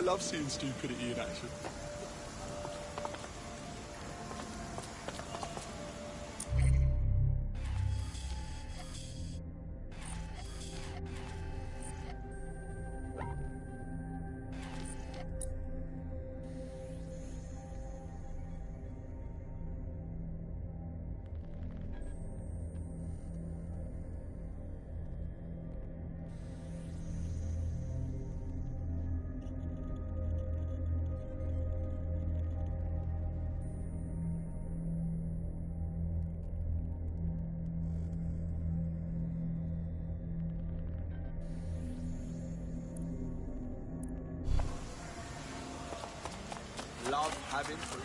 love seeing stupidity in action. Love having fruit.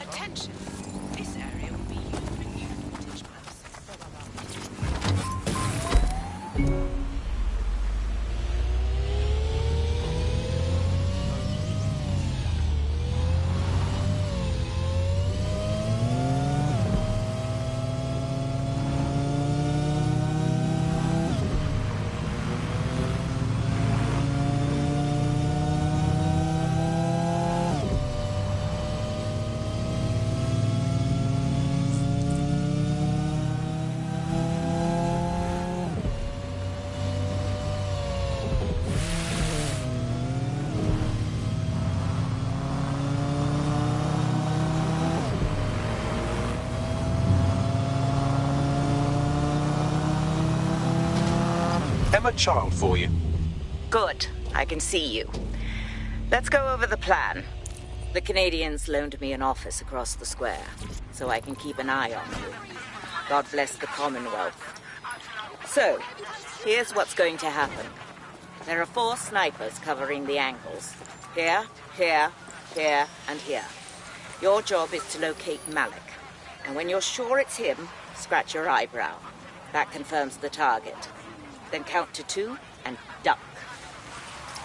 Attention! This area will be used for new footage purposes. I'm a child for you. Good. I can see you. Let's go over the plan. The Canadians loaned me an office across the square, so I can keep an eye on you. God bless the Commonwealth. So, here's what's going to happen. There are 4 snipers covering the angles. Here, here, here, and here. Your job is to locate Malik. And when you're sure it's him, scratch your eyebrow. That confirms the target. Then count to 2 and duck.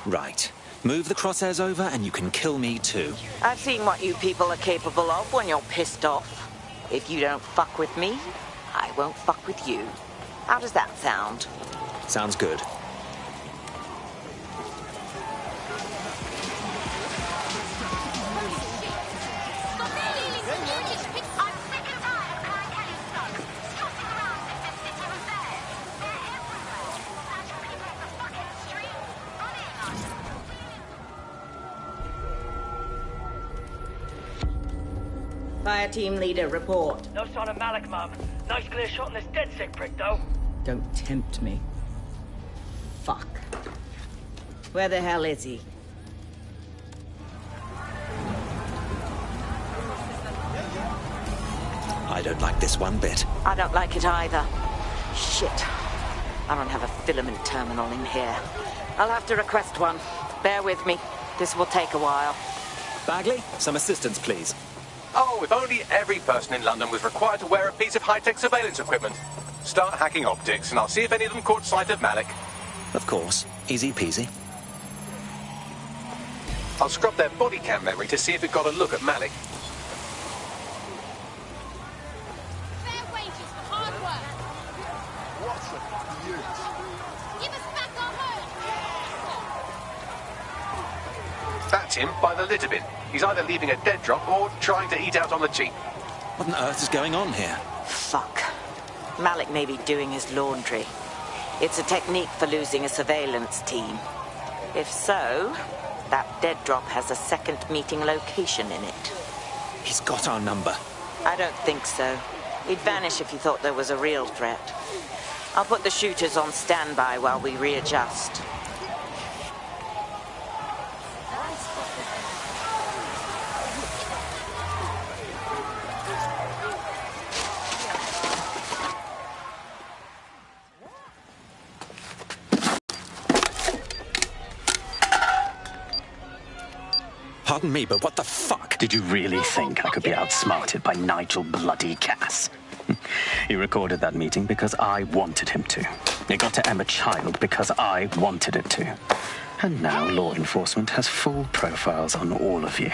Right. Move the crosshairs over and you can kill me too. I've seen what you people are capable of when you're pissed off. If you don't fuck with me, I won't fuck with you. How does that sound? Sounds good. Fire team leader, report. No sign of Malik, Mum. Nice clear shot on this dead sick prick, though. Don't tempt me. Fuck. Where the hell is he? I don't like this one bit. I don't like it either. Shit. I don't have a filament terminal in here. I'll have to request one. Bear with me. This will take a while. Bagley, some assistance, please. Oh, if only every person in London was required to wear a piece of high-tech surveillance equipment. Start hacking optics, and I'll see if any of them caught sight of Malik. Of course. Easy peasy. I'll scrub their body cam memory to see if it got a look at Malik. Fair wages for hard work. What's a beaut? Give us back our home. That's him by the litter bin. He's either leaving a dead drop or trying to eat out on the cheap. What on earth is going on here? Fuck. Malik may be doing his laundry. It's a technique for losing a surveillance team. If so, that dead drop has a second meeting location in it. He's got our number. I don't think so. He'd vanish if he thought there was a real threat. I'll put the shooters on standby while we readjust. Pardon me, but what the fuck? Did you really think I could be outsmarted by Nigel bloody Cass? He recorded that meeting because I wanted him to. It got to Emma Child because I wanted it to. And now law enforcement has full profiles on all of you.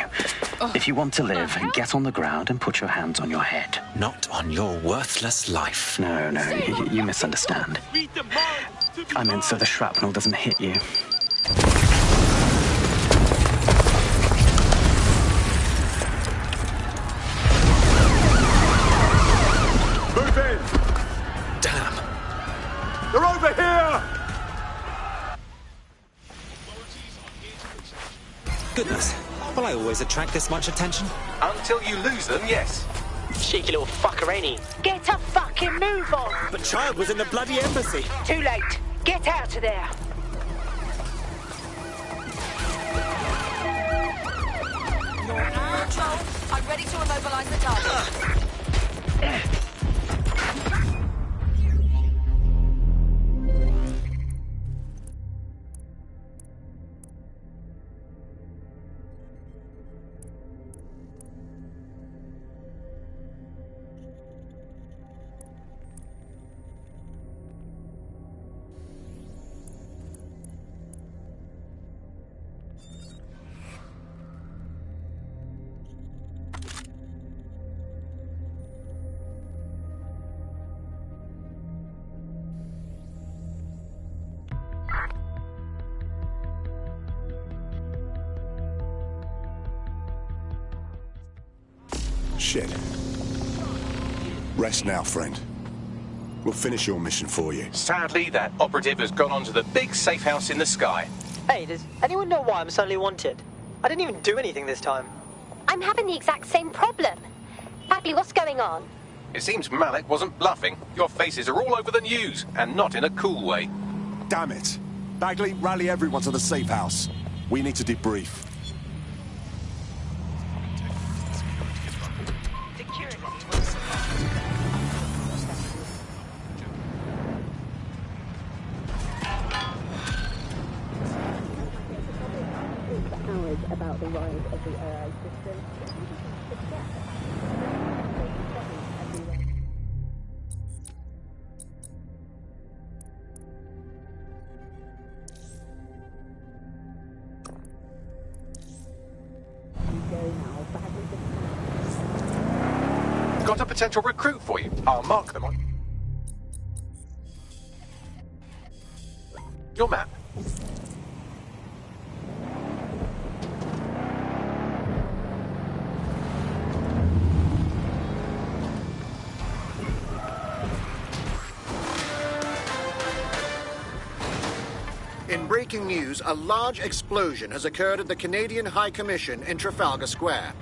If you want to live, get on the ground and put your hands on your head. Not on your worthless life. No, you misunderstand. I meant so the shrapnel doesn't hit you. Move in! Damn. They're over here! Goodness. Will I always attract this much attention? Until you lose them, yes. Cheeky little fucker, ain't he? Get a fucking move on! But Child was in the bloody embassy. Too late. Get out of there. Control, I'm ready to immobilize the target. Shit. Rest now, friend. We'll finish your mission for you. Sadly, that operative has gone on to the big safe house in the sky. Hey, does anyone know why I'm suddenly wanted? I didn't even do anything this time. I'm having the exact same problem. Bagley, what's going on? It seems Malik wasn't bluffing. Your faces are all over the news, and not in a cool way. Damn it. Bagley, rally everyone to the safe house. We need to debrief. About the rise of the AI system. Got a potential recruit for you. I'll mark them on your map. In breaking news, a large explosion has occurred at the Canadian High Commission in Trafalgar Square.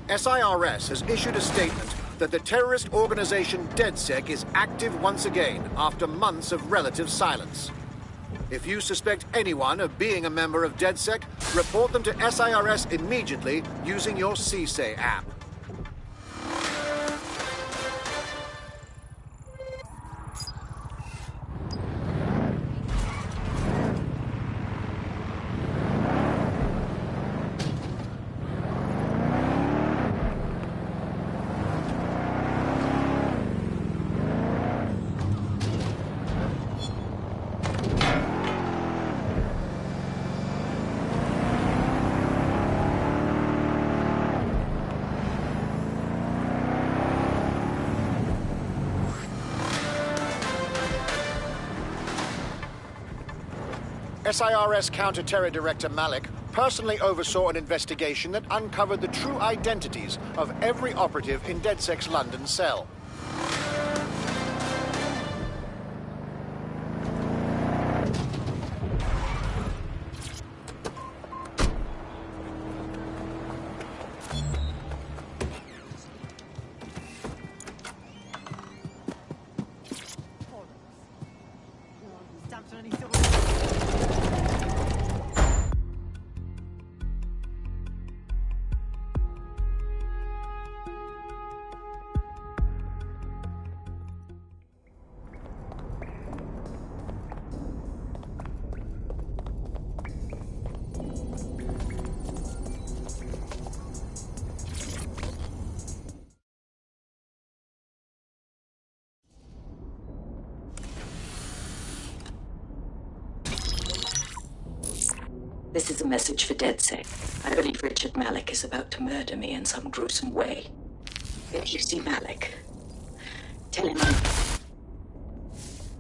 SIRS has issued a statement that the terrorist organization DedSec is active once again after months of relative silence. If you suspect anyone of being a member of DedSec, report them to SIRS immediately using your CSAY app. SIRS Counter-Terror Director Malik personally oversaw an investigation that uncovered the true identities of every operative in DedSec's London cell. This is a message for DedSec. I believe Richard Malik is about to murder me in some gruesome way. If you see Malik, tell him I'm...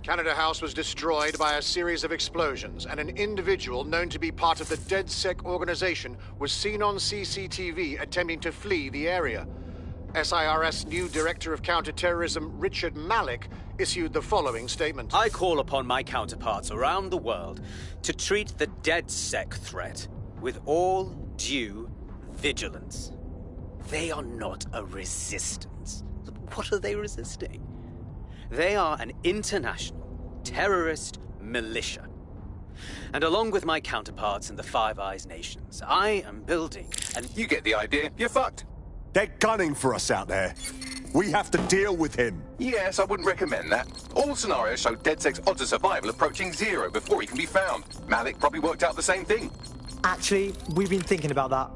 Canada House was destroyed by a series of explosions, and an individual known to be part of the DedSec organization was seen on CCTV attempting to flee the area. SIRS new Director of Counterterrorism Richard Malik issued the following statement. I call upon my counterparts around the world to treat the DedSec threat with all due vigilance. They are not a resistance. What are they resisting? They are an international terrorist militia. And along with my counterparts in the Five Eyes nations, I am building an... You get the idea. You're fucked. They're gunning for us out there. We have to deal with him. Yes, I wouldn't recommend that. All scenarios show DedSec's odds of survival approaching 0 before he can be found. Malik probably worked out the same thing. Actually, we've been thinking about that.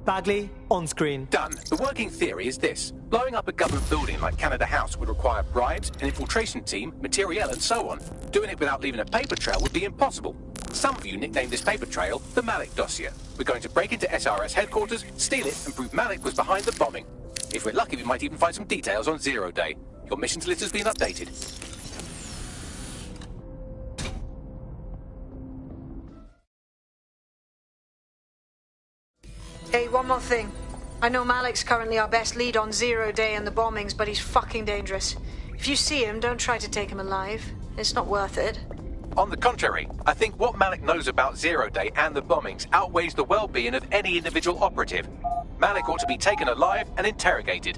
Bagley, on screen. Done. The working theory is this. Blowing up a government building like Canada House would require bribes, an infiltration team, materiel, and so on. Doing it without leaving a paper trail would be impossible. Some of you nicknamed this paper trail the Malik dossier. We're going to break into SRS headquarters, steal it, and prove Malik was behind the bombing. If we're lucky, we might even find some details on Zero Day. Your missions list has been updated. Hey, one more thing. I know Malik's currently our best lead on Zero Day and the bombings, but he's fucking dangerous. If you see him, don't try to take him alive. It's not worth it. On the contrary, I think what Malik knows about Zero Day and the bombings outweighs the well-being of any individual operative. Malik ought to be taken alive and interrogated.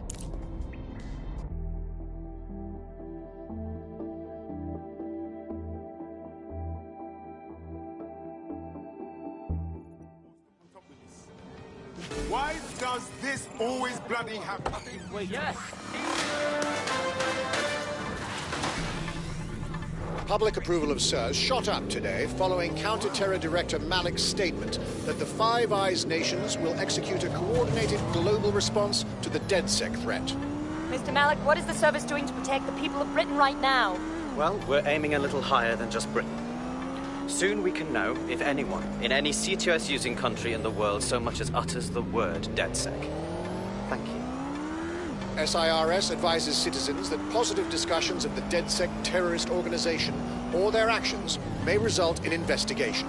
Why does this always bloody happen? Wait, yes. Public approval of SIRS shot up today following Counter-Terror Director Malik's statement that the Five Eyes nations will execute a coordinated global response to the DedSec threat. Mr. Malik, what is the service doing to protect the people of Britain right now? Well, we're aiming a little higher than just Britain. Soon we can know if anyone in any CTOS-using country in the world so much as utters the word DedSec. Thank you. SIRS advises citizens that positive discussions of the DedSec terrorist organization or their actions may result in investigation.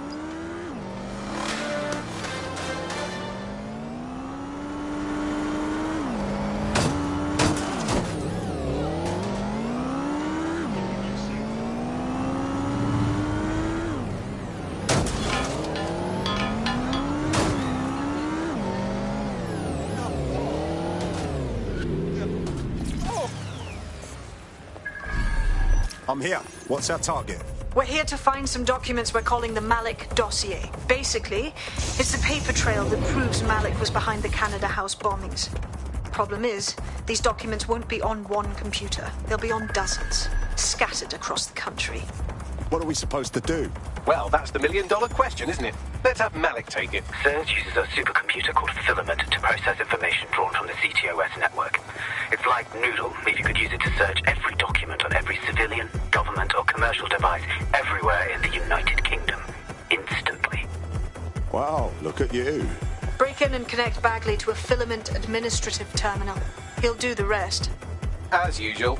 I'm here. What's our target? We're here to find some documents we're calling the Malik dossier. Basically, it's the paper trail that proves Malik was behind the Canada House bombings. Problem is, these documents won't be on one computer. They'll be on dozens, scattered across the country. What are we supposed to do? Well, that's the million-dollar question, isn't it? Let's have Malik take it. SIRS uses a supercomputer called Filament to process information drawn from the CTOS network. It's like Noodle, if you could use it to search every document on every civilian, government, or commercial device everywhere in the United Kingdom, instantly. Wow, look at you. Break in and connect Bagley to a Filament administrative terminal. He'll do the rest. As usual.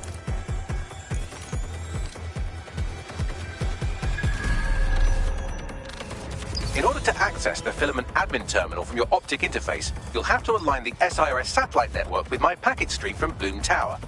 In order to access the Filament admin terminal from your optic interface, you'll have to align the SIRS satellite network with my packet stream from Bloom Tower.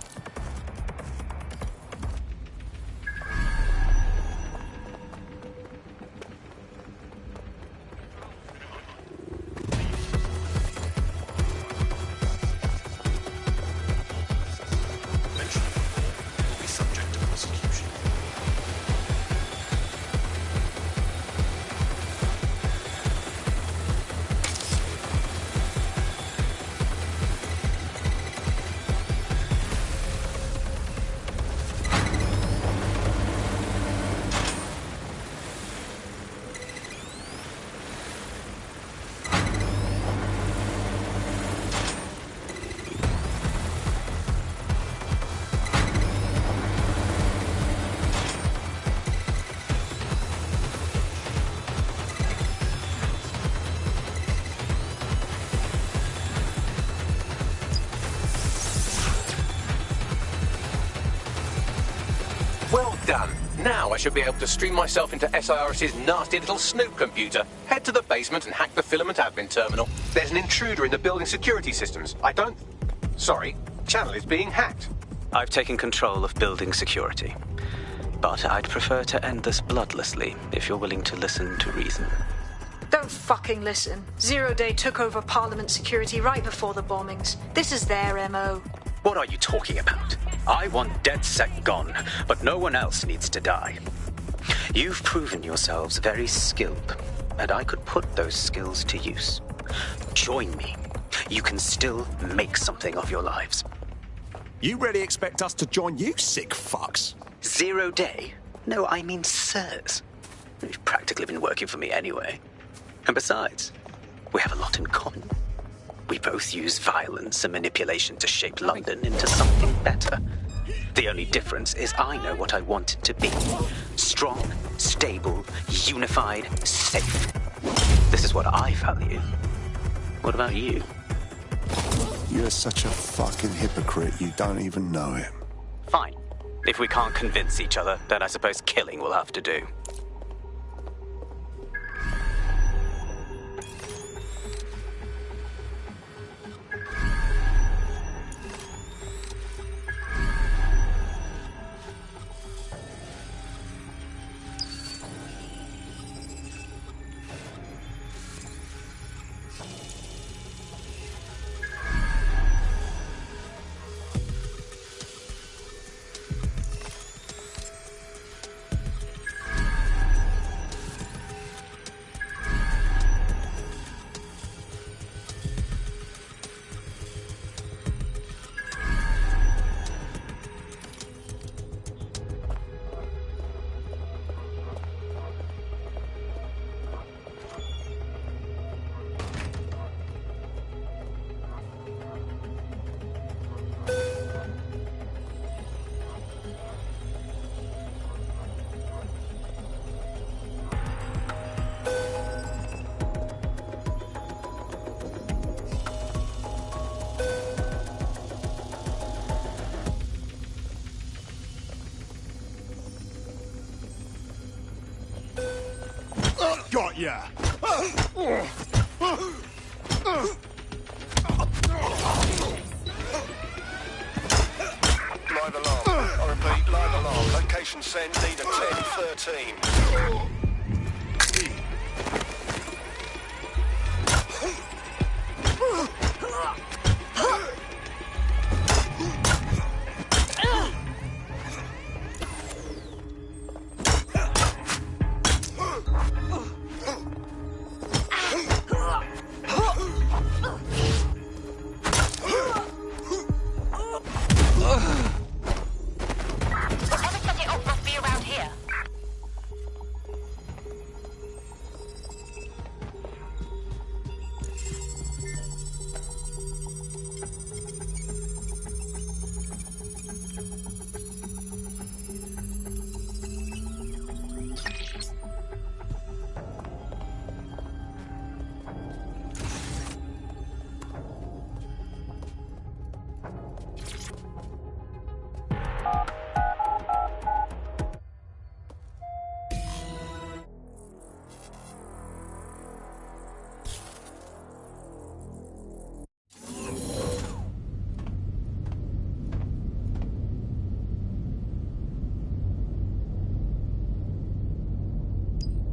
Well done. Now I should be able to stream myself into SIRS's nasty little snoop computer, head to the basement and hack the filament admin terminal. There's an intruder in the building security systems. Sorry, channel is being hacked. I've taken control of building security. But I'd prefer to end this bloodlessly, if you're willing to listen to reason. Don't fucking listen. Zero Day took over Parliament security right before the bombings. This is their MO. What are you talking about? I want DedSec gone, but no one else needs to die. You've proven yourselves very skilled, and I could put those skills to use. Join me. You can still make something of your lives. You really expect us to join you, sick fucks? 0 Day? No, I mean sirs. You've practically been working for me anyway. And besides, we have a lot in common. We both use violence and manipulation to shape London into something better. The only difference is I know what I want it to be. Strong, stable, unified, safe. This is what I value. What about you? You're such a fucking hypocrite, you don't even know it. Fine. If we can't convince each other, then I suppose killing will have to do. Got ya! Live alarm. I repeat, live alarm. Location sent, need a 1013.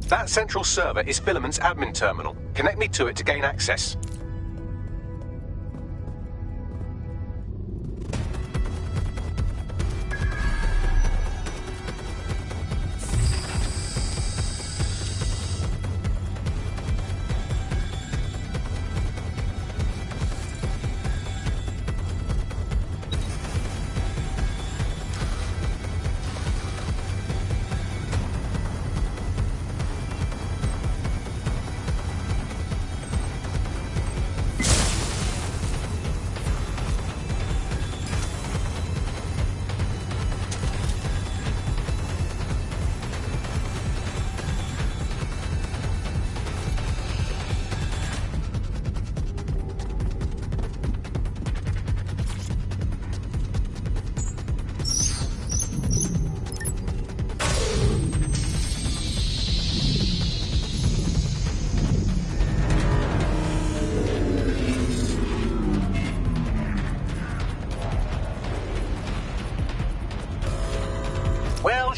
That central server is Filament's admin terminal. Connect me to it to gain access.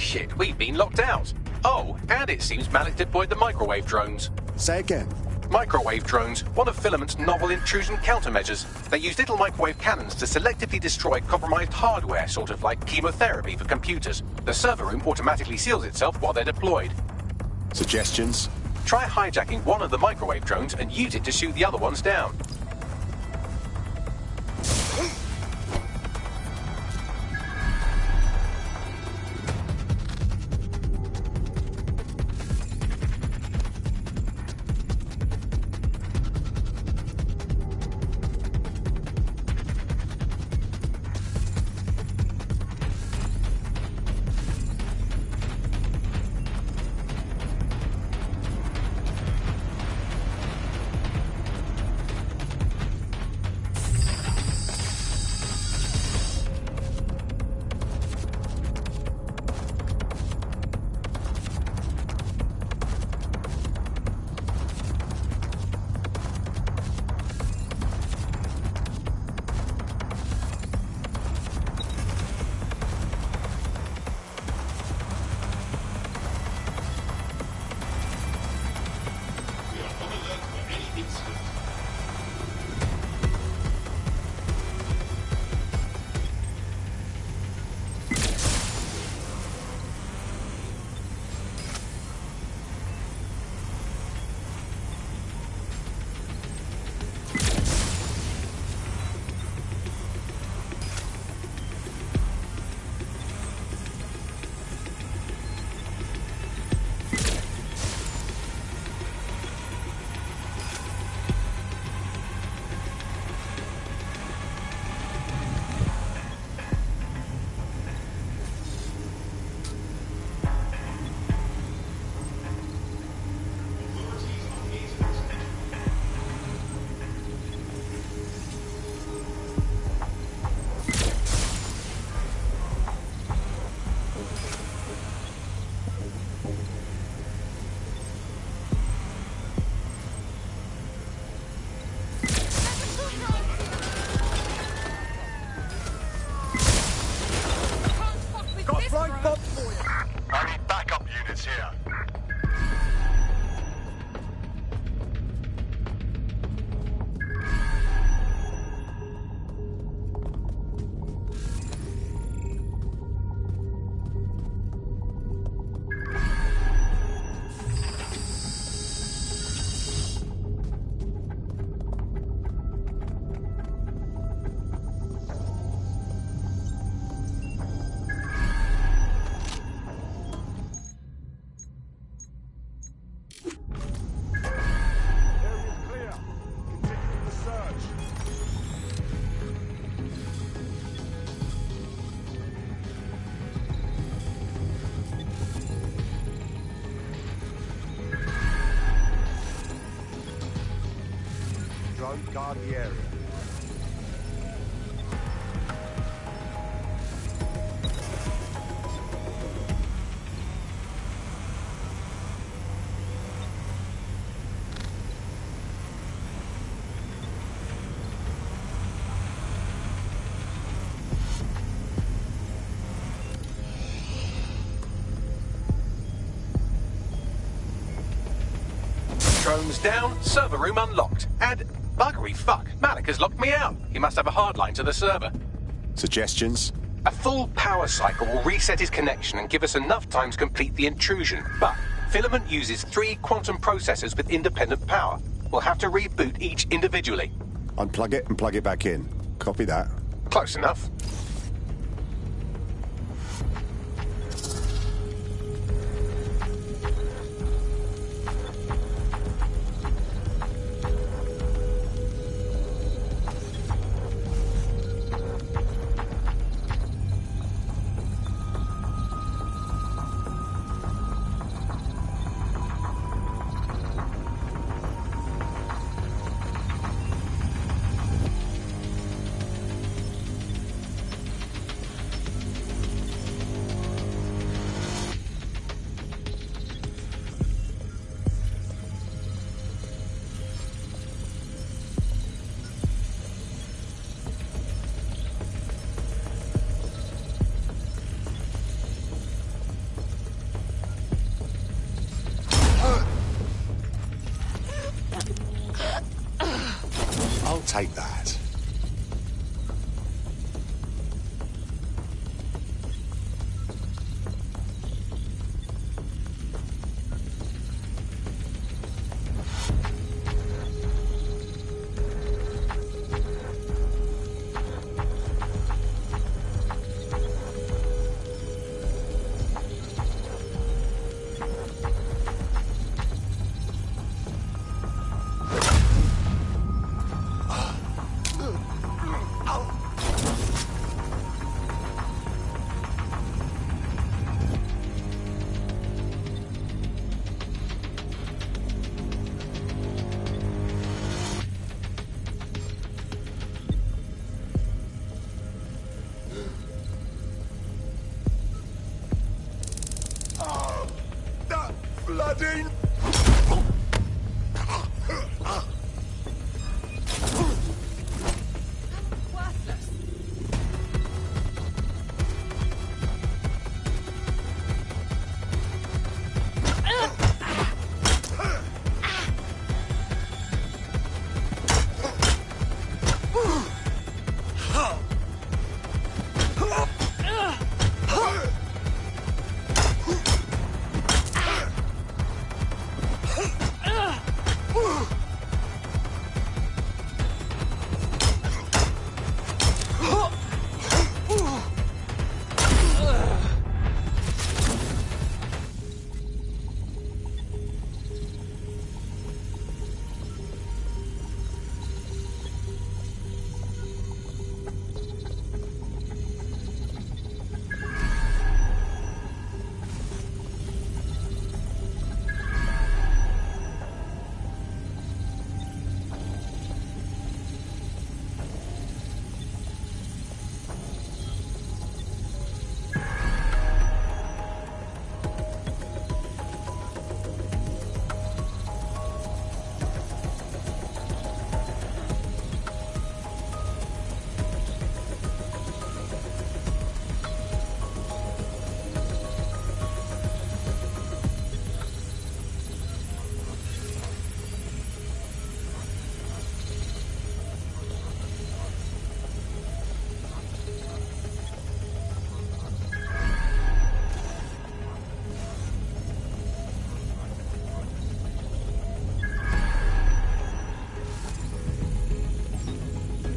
shit, we've been locked out. Oh, and it seems Malik deployed the microwave drones. Say again. Microwave drones, one of Filament's novel intrusion countermeasures. They use little microwave cannons to selectively destroy compromised hardware, sort of like chemotherapy for computers. The server room automatically seals itself while they're deployed. Suggestions? Try hijacking one of the microwave drones and use it to shoot the other ones down. I need backup units here. Drone guard the area. Drones down, server room unlocked. And buggery fuck, Malik has locked me out. He must have a hard line to the server. Suggestions? A full power cycle will reset his connection and give us enough time to complete the intrusion. But Filament uses 3 quantum processors with independent power. We'll have to reboot each individually. Unplug it and plug it back in. Copy that. Close enough. bloody...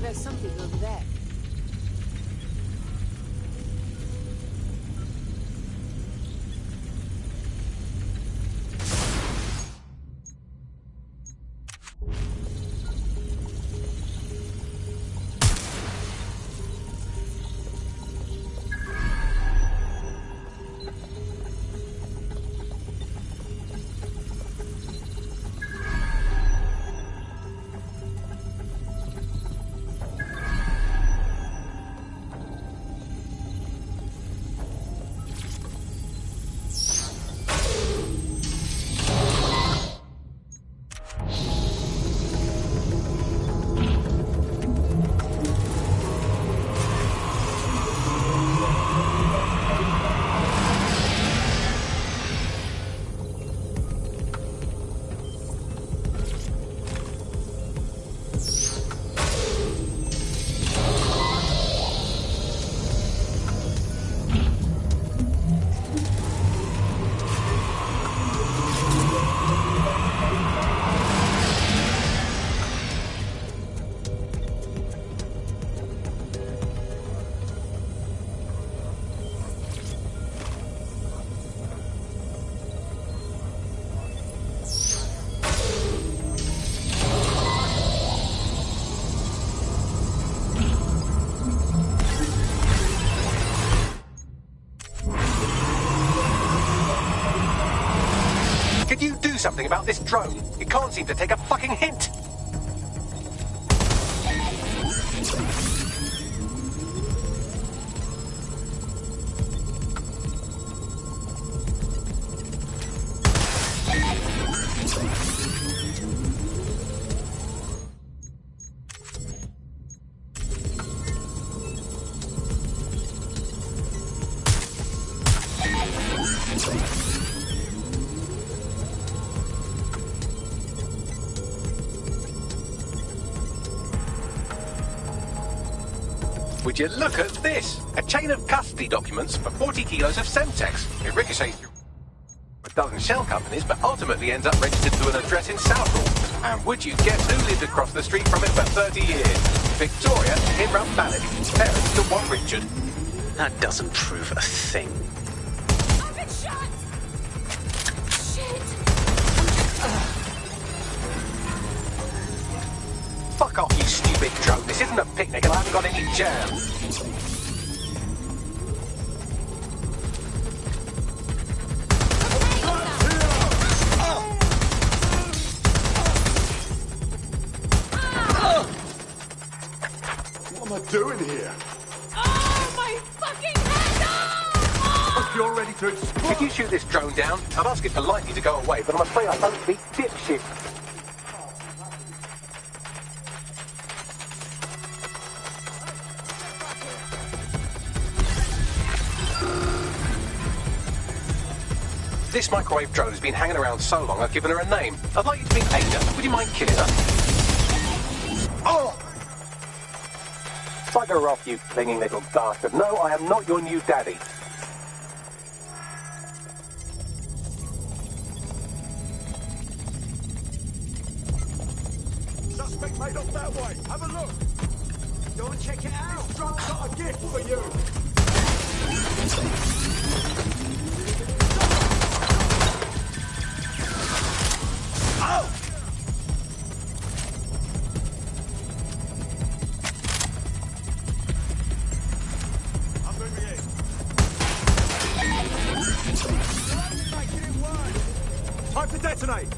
There's something over there. Can you do something about this drone? It can't seem to take a fucking hint. Would you look at this? A chain of custody documents for 40 kilos of Semtex. It ricochets through a dozen shell companies, but ultimately ends up registered to an address in Southall. And would you guess who lived across the street from it for 30 years? Victoria Imran Malik, parents to one Richard. That doesn't prove a thing. I've been shot! Shit! Fuck off, you stupid drone. This isn't a picnic and I haven't got any jam. What am I doing here? Oh, my fucking head! Oh! You're ready Could you shoot this drone down? I'd ask it politely to go away, but I'm afraid I don't speak dipshit. This microwave drone has been hanging around so long I've given her a name. I'd like you to meet Ada. Would you mind killing her? Oh! Bugger off, you clinging little bastard. No, I am not your new daddy. Suspect made off that way. Have a look. Go and check it out. This drone's got a gift for you. Oh! I'm moving in. Time to detonate.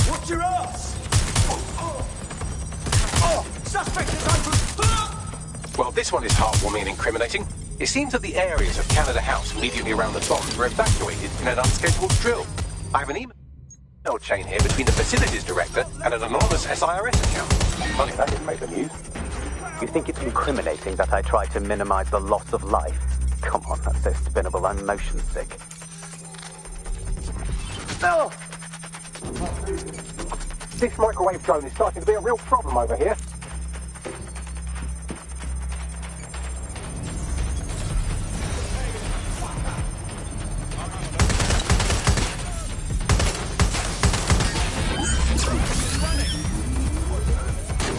Watch your ass! Oh! Suspect is open! Well, this one is heartwarming and incriminating. It seems that the areas of Canada House immediately around the bombs were evacuated in an unscheduled drill. I have an email chain here between the facilities director and an anonymous SIRS account. Funny that didn't make the news. You think it's incriminating that I try to minimize the loss of life? Come on, that's so spinnable, I'm motion sick. No! This microwave drone is starting to be a real problem over here.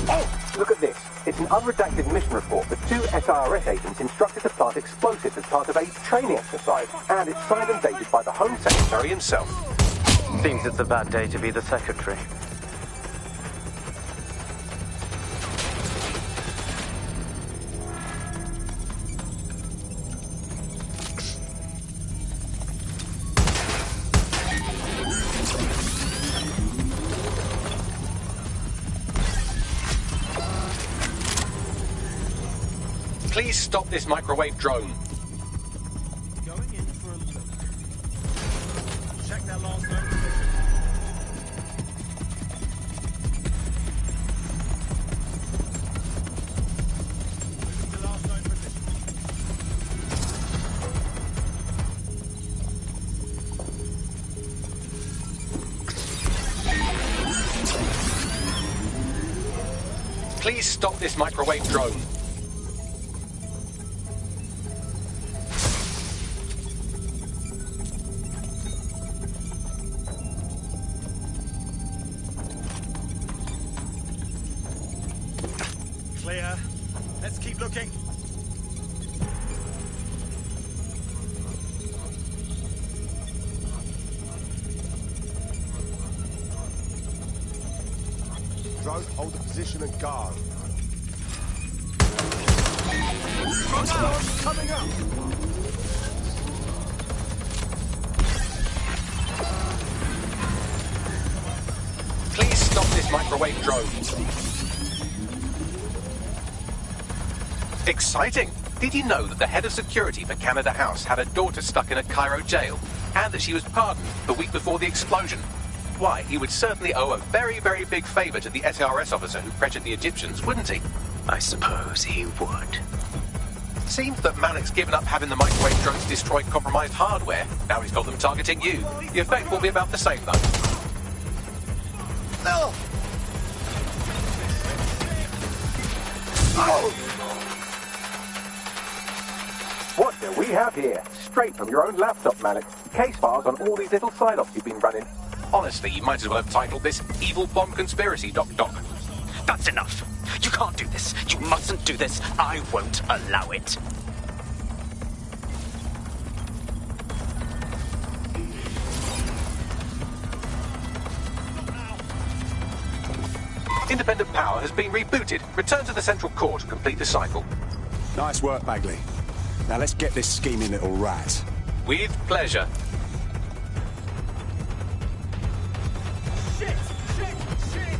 Oh, look at this. It's an unredacted mission report that 2 SIRS agents instructed to plant explosives as part of a training exercise, and it's signed and dated by the Home Secretary himself. Seems it's a bad day to be the secretary. Please stop this microwave drone. Going in for a look. Check that last known position. Please stop this microwave drone. Clear. Let's keep looking. Drone, hold the position and guard. Roger, coming up. Please stop this microwave drone. Exciting! Did you know that the head of security for Canada House had a daughter stuck in a Cairo jail, and that she was pardoned the week before the explosion? Why, he would certainly owe a very, very big favour to the SRS officer who pressured the Egyptians, wouldn't he? I suppose he would. Seems that Malik's given up having the microwave drones destroy compromised hardware. Now he's got them targeting you. The effect will be about the same, though. No! Oh! What do we have here? Straight from your own laptop, Malik. Case files on all these little side-offs you've been running. Honestly, you might as well have titled this Evil Bomb Conspiracy, Doc. That's enough. You can't do this. You mustn't do this. I won't allow it. Independent power has been rebooted. Return to the central core to complete the cycle. Nice work, Bagley. Now let's get this scheming little rat. With pleasure. Shit! Shit! Shit!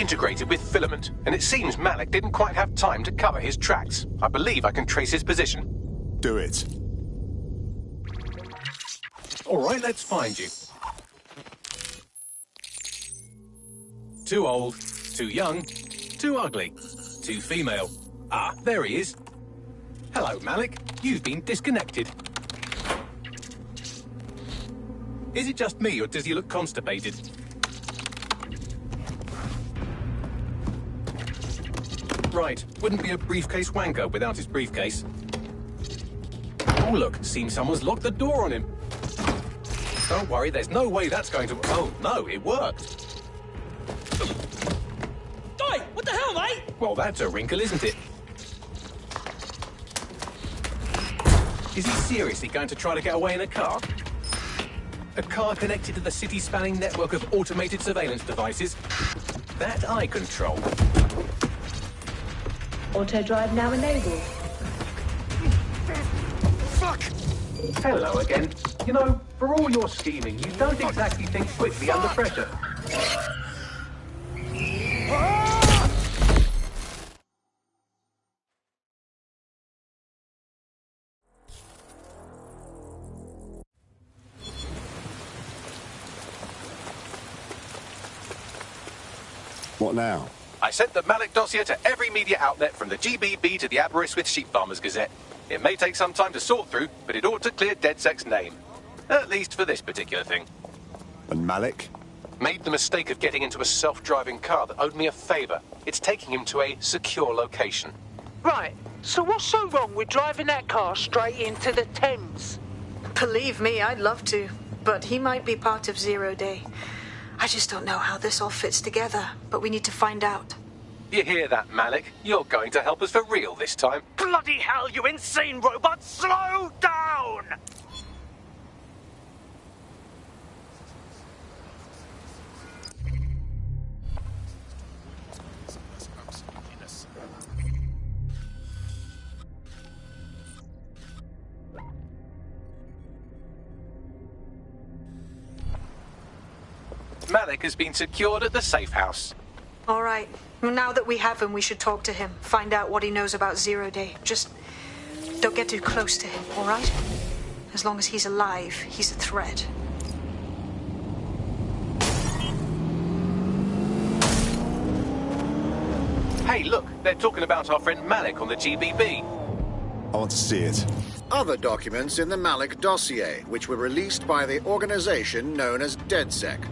integrated with Filament, and it seems Malik didn't quite have time to cover his tracks. I believe I can trace his position. Do it. All right, let's find you. Too old, too young, too ugly, too female. Ah, there he is. Hello, Malik. You've been disconnected. Is it just me, or does he look constipated? Right, wouldn't be a briefcase wanker without his briefcase. Oh, look, seems someone's locked the door on him. Don't worry, there's no way that's going to... Oh, no, it worked. Oi, what the hell, mate? Well, that's a wrinkle, isn't it? Is he seriously going to try to get away in a car? A car connected to the city-spanning network of automated surveillance devices? That I control. Auto drive now enabled. Fuck! Hello again. You know, for all your scheming, you don't exactly think quickly under pressure. What now? I sent the Malik dossier to every media outlet from the GBB to the Aberystwyth Sheep Farmers Gazette. It may take some time to sort through, but it ought to clear DedSec's name. At least for this particular thing. And Malik? Made the mistake of getting into a self-driving car that owed me a favour. It's taking him to a secure location. Right, so what's so wrong with driving that car straight into the Thames? Believe me, I'd love to, but he might be part of Zero Day. I just don't know how this all fits together, but we need to find out. You hear that, Malik? You're going to help us for real this time. Bloody hell, you insane robot! Slow down! Malik has been secured at the safe house. All right. Well, now that we have him, we should talk to him. Find out what he knows about Zero Day. Just don't get too close to him, all right? As long as he's alive, he's a threat. Hey, look, they're talking about our friend Malik on the GBB. I want to see it. Other documents in the Malik dossier, which were released by the organization known as DedSec.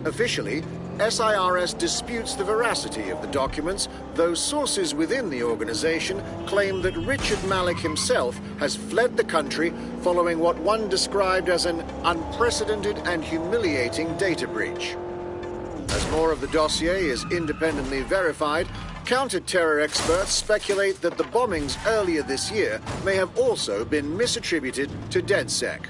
Officially, SIRS disputes the veracity of the documents, though sources within the organization claim that Richard Malik himself has fled the country following what one described as an unprecedented and humiliating data breach. As more of the dossier is independently verified, counter-terror experts speculate that the bombings earlier this year may have also been misattributed to DedSec.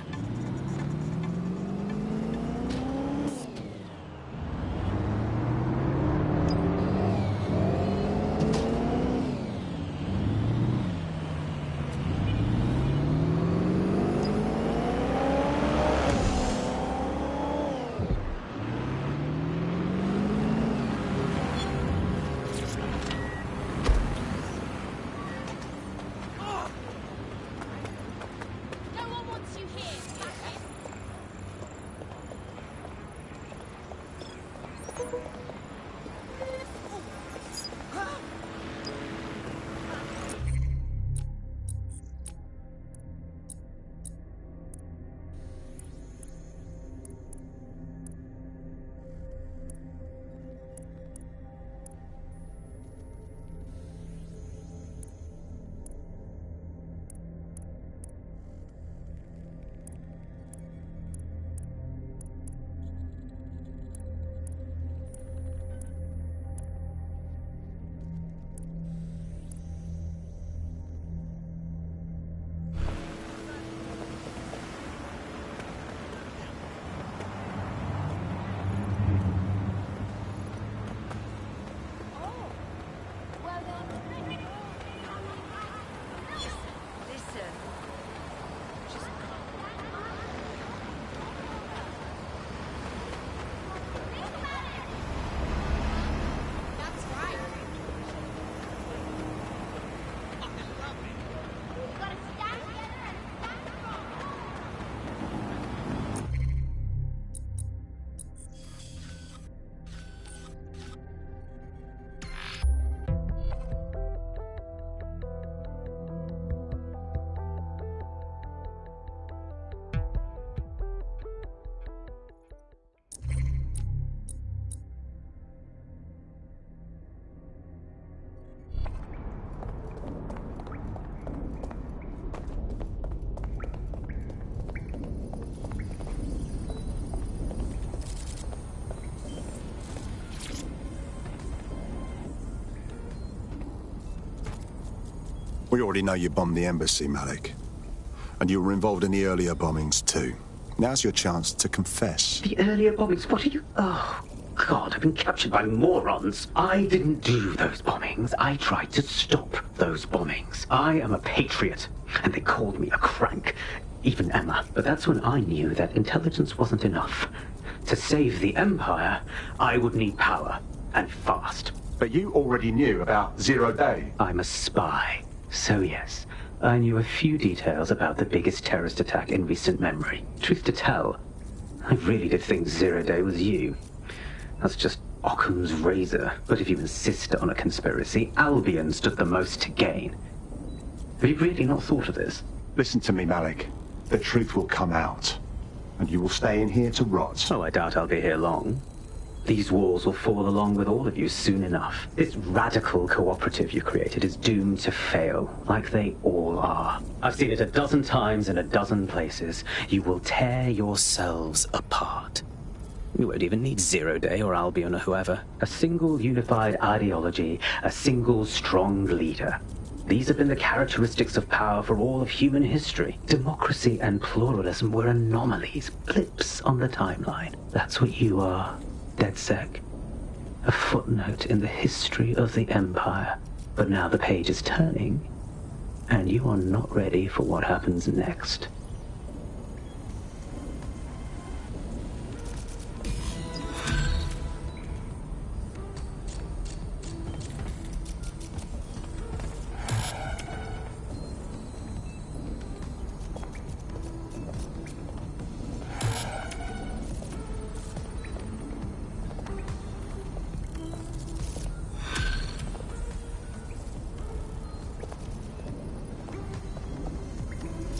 We already know you bombed the embassy, Malik. And you were involved in the earlier bombings, too. Now's your chance to confess. The earlier bombings? What are you... Oh, God, I've been captured by morons. I didn't do those bombings. I tried to stop those bombings. I am a patriot, and they called me a crank. Even Emma. But that's when I knew that intelligence wasn't enough. To save the Empire, I would need power, and fast. But you already knew about Zero Day. I'm a spy. So yes, I knew a few details about the biggest terrorist attack in recent memory. Truth to tell, I really did think Zero Day was you. That's just Occam's razor. But if you insist on a conspiracy, Albion stood the most to gain. Have you really not thought of this? Listen to me, Malik. The truth will come out, and you will stay in here to rot. Oh, I doubt I'll be here long. These walls will fall along with all of you soon enough. This radical cooperative you created is doomed to fail, like they all are. I've seen it a dozen times in a dozen places. You will tear yourselves apart. You won't even need Zero Day or Albion or whoever. A single unified ideology, a single strong leader. These have been the characteristics of power for all of human history. Democracy and pluralism were anomalies, blips on the timeline. That's what you are. DedSec. A footnote in the history of the Empire. But now the page is turning, and you are not ready for what happens next.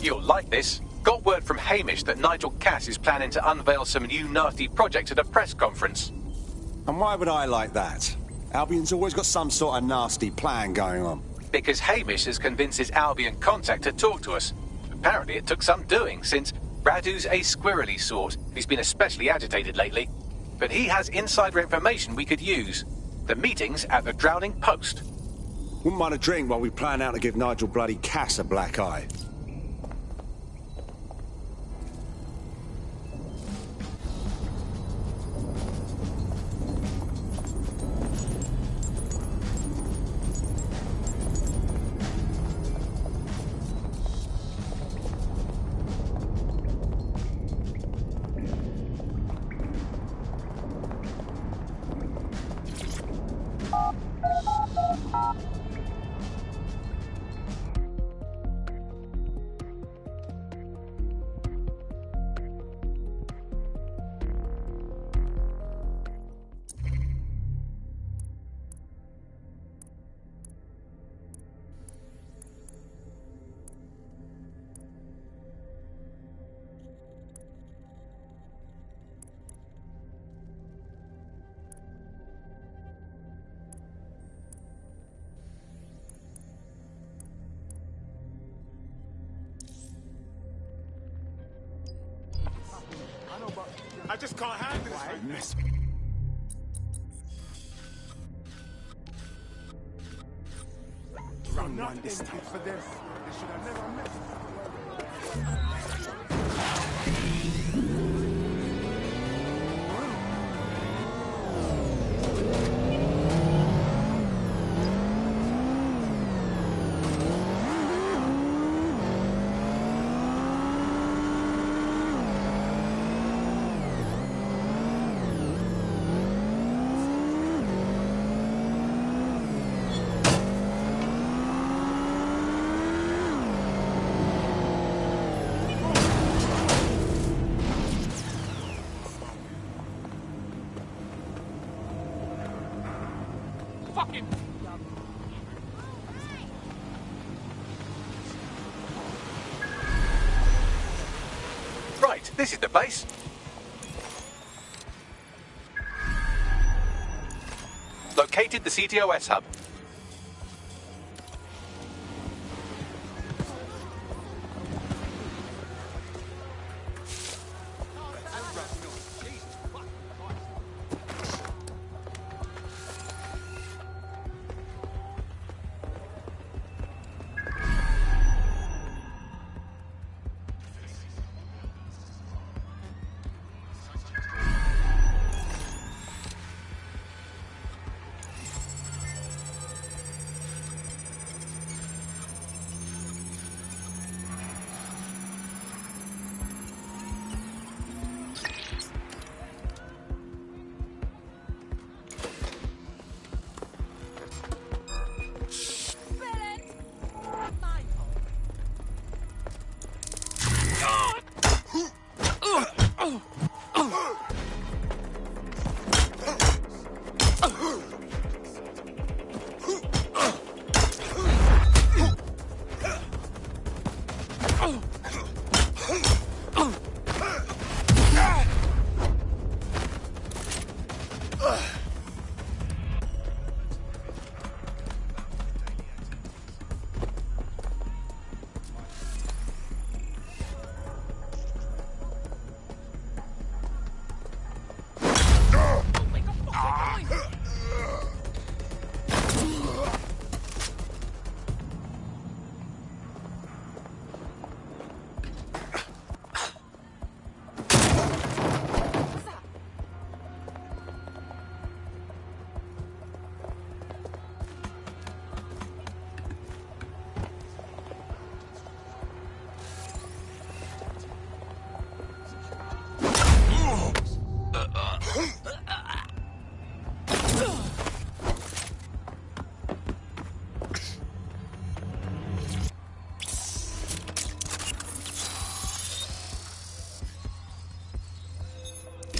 You'll like this. Got word from Hamish that Nigel Cass is planning to unveil some new nasty project at a press conference. And why would I like that? Albion's always got some sort of nasty plan going on. Because Hamish has convinced his Albion contact to talk to us. Apparently it took some doing, since Radu's a squirrely sort. He's been especially agitated lately. But he has insider information we could use. The meeting's at the Drowning Post. Wouldn't mind a drink while we plan out to give Nigel bloody Cass a black eye. I just can't handle this. Run this time for this. They should have never met. Right, this is the base. Located the CTOS hub.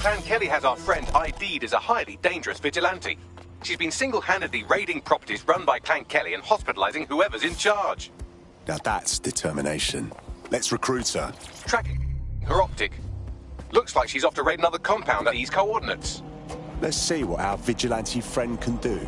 Clan Kelly has our friend ID'd as a highly dangerous vigilante. She's been single-handedly raiding properties run by Clan Kelly and hospitalizing whoever's in charge. Now that's determination. Let's recruit her. Tracking her optic. Looks like she's off to raid another compound at these coordinates. Let's see what our vigilante friend can do.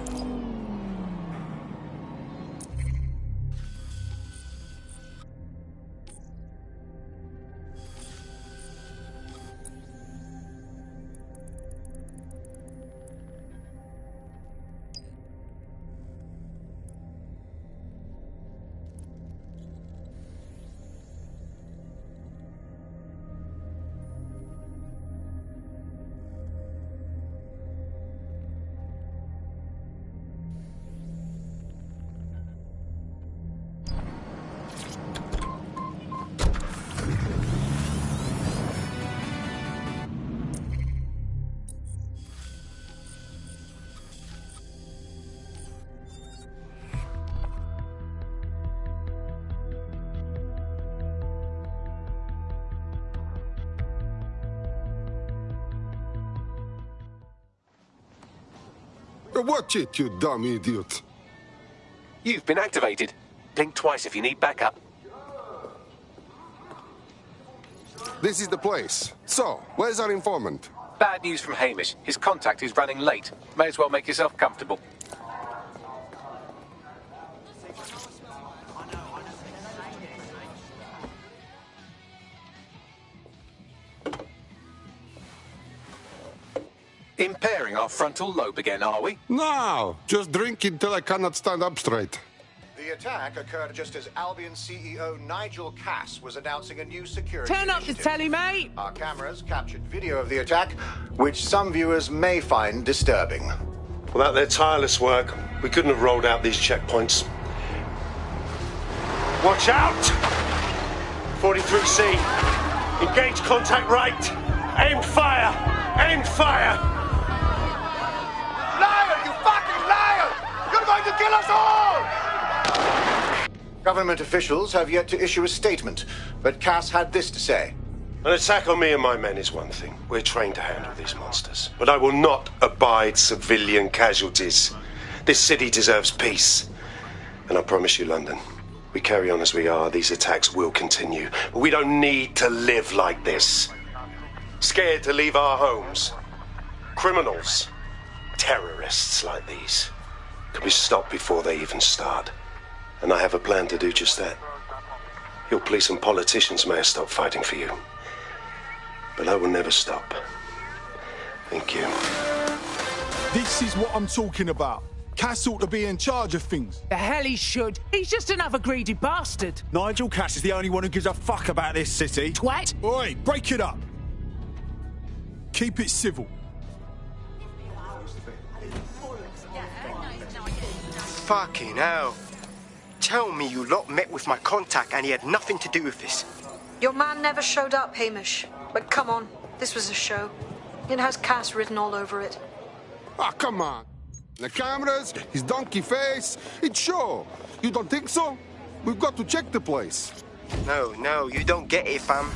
Watch it, you dumb idiot. You've been activated. Blink twice if you need backup. This is the place. So, where's our informant? Bad news from Hamish. His contact is running late. May as well make yourself comfortable. Impairing our frontal lobe again, are we? No, just drink until I cannot stand up straight. The attack occurred just as Albion CEO Nigel Cass was announcing a new security Turn up the initiative. telly, mate! Our cameras captured video of the attack, which some viewers may find disturbing. Without their tireless work, we couldn't have rolled out these checkpoints. Watch out! 43C. Engage contact right. Aim fire! Aim fire! Liar, you fucking liar! You're going to kill us all! Government officials have yet to issue a statement, but Cass had this to say. An attack on me and my men is one thing. We're trained to handle these monsters. But I will not abide civilian casualties. This city deserves peace. And I promise you, London, we carry on as we are, these attacks will continue. But we don't need to live like this. Scared to leave our homes. Criminals, terrorists like these, can be stopped before they even start. And I have a plan to do just that. Your police and politicians may have stopped fighting for you. But I will never stop. Thank you. This is what I'm talking about. Cass ought to be in charge of things. The hell he should. He's just another greedy bastard. Nigel Cass is the only one who gives a fuck about this city. Twat! Oi, break it up. Keep it civil. Fucking hell. Tell me you lot met with my contact and he had nothing to do with this. Your man never showed up, Hamish. But come on, this was a show. It has Cass written all over it. Ah, come on. The cameras, his donkey face, it's sure. You don't think so? We've got to check the place. No, you don't get it, fam.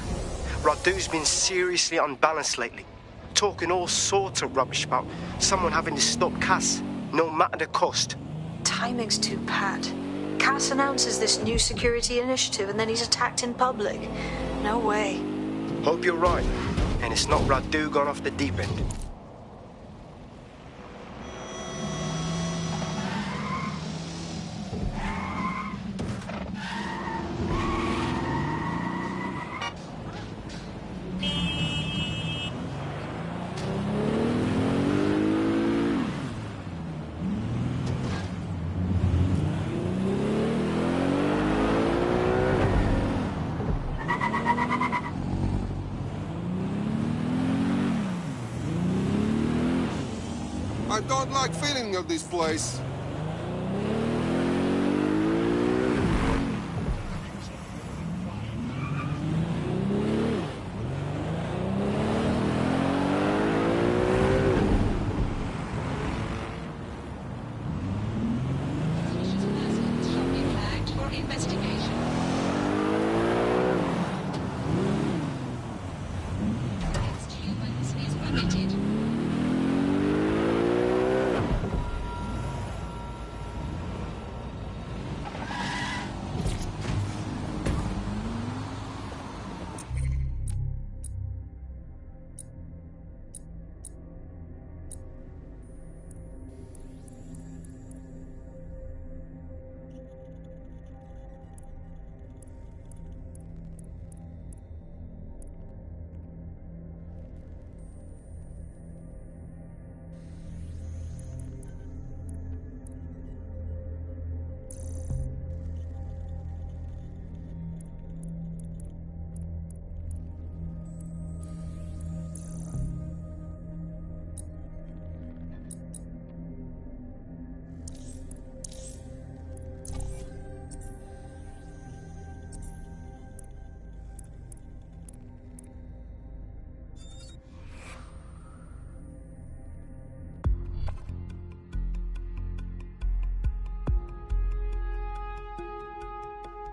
Radu's been seriously unbalanced lately. Talking all sorts of rubbish about someone having to stop Cass, no matter the cost. Timing's too pat. Cass announces this new security initiative and then he's attacked in public. No way. Hope you're right, and it's not Radu gone off the deep end. I don't like feeling of this place.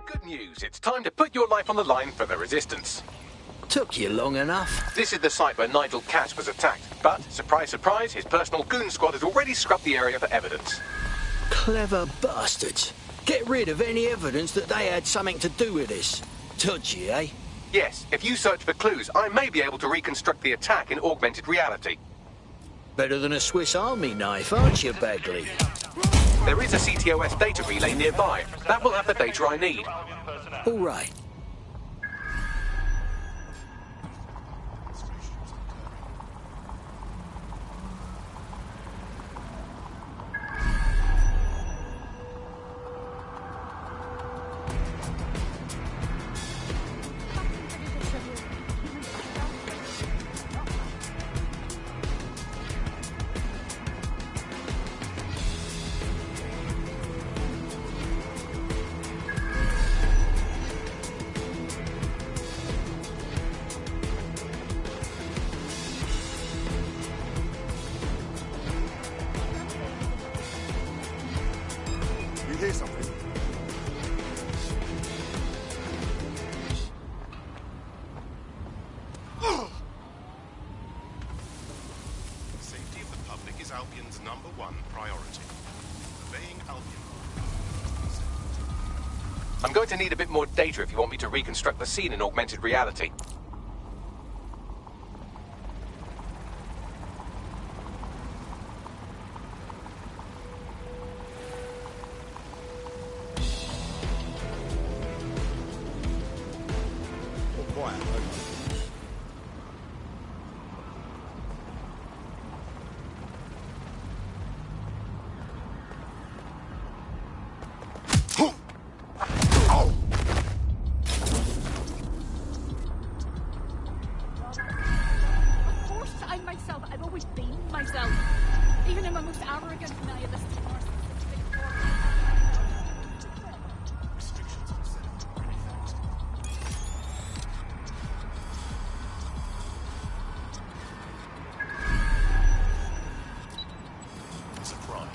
Good news. It's time to put your life on the line for the Resistance. Took you long enough. This is the site where Nigel Cass was attacked, but, surprise, surprise, his personal goon squad has already scrubbed the area for evidence. Clever bastards. Get rid of any evidence that they had something to do with this. Touchy, eh? Yes, if you search for clues, I may be able to reconstruct the attack in augmented reality. Better than a Swiss Army knife, aren't you, Bagley? There is a CTOS data relay nearby. That will have the data I need. All right. You hear something? Safety of the public is Albion's #1 priority. Obeying Albion. I'm going to need a bit more data if you want me to reconstruct the scene in augmented reality. Quiet, Of course, I'm myself. I've always been myself. Even in my most arrogant, nihilistic, narcissistic form. It's a crime.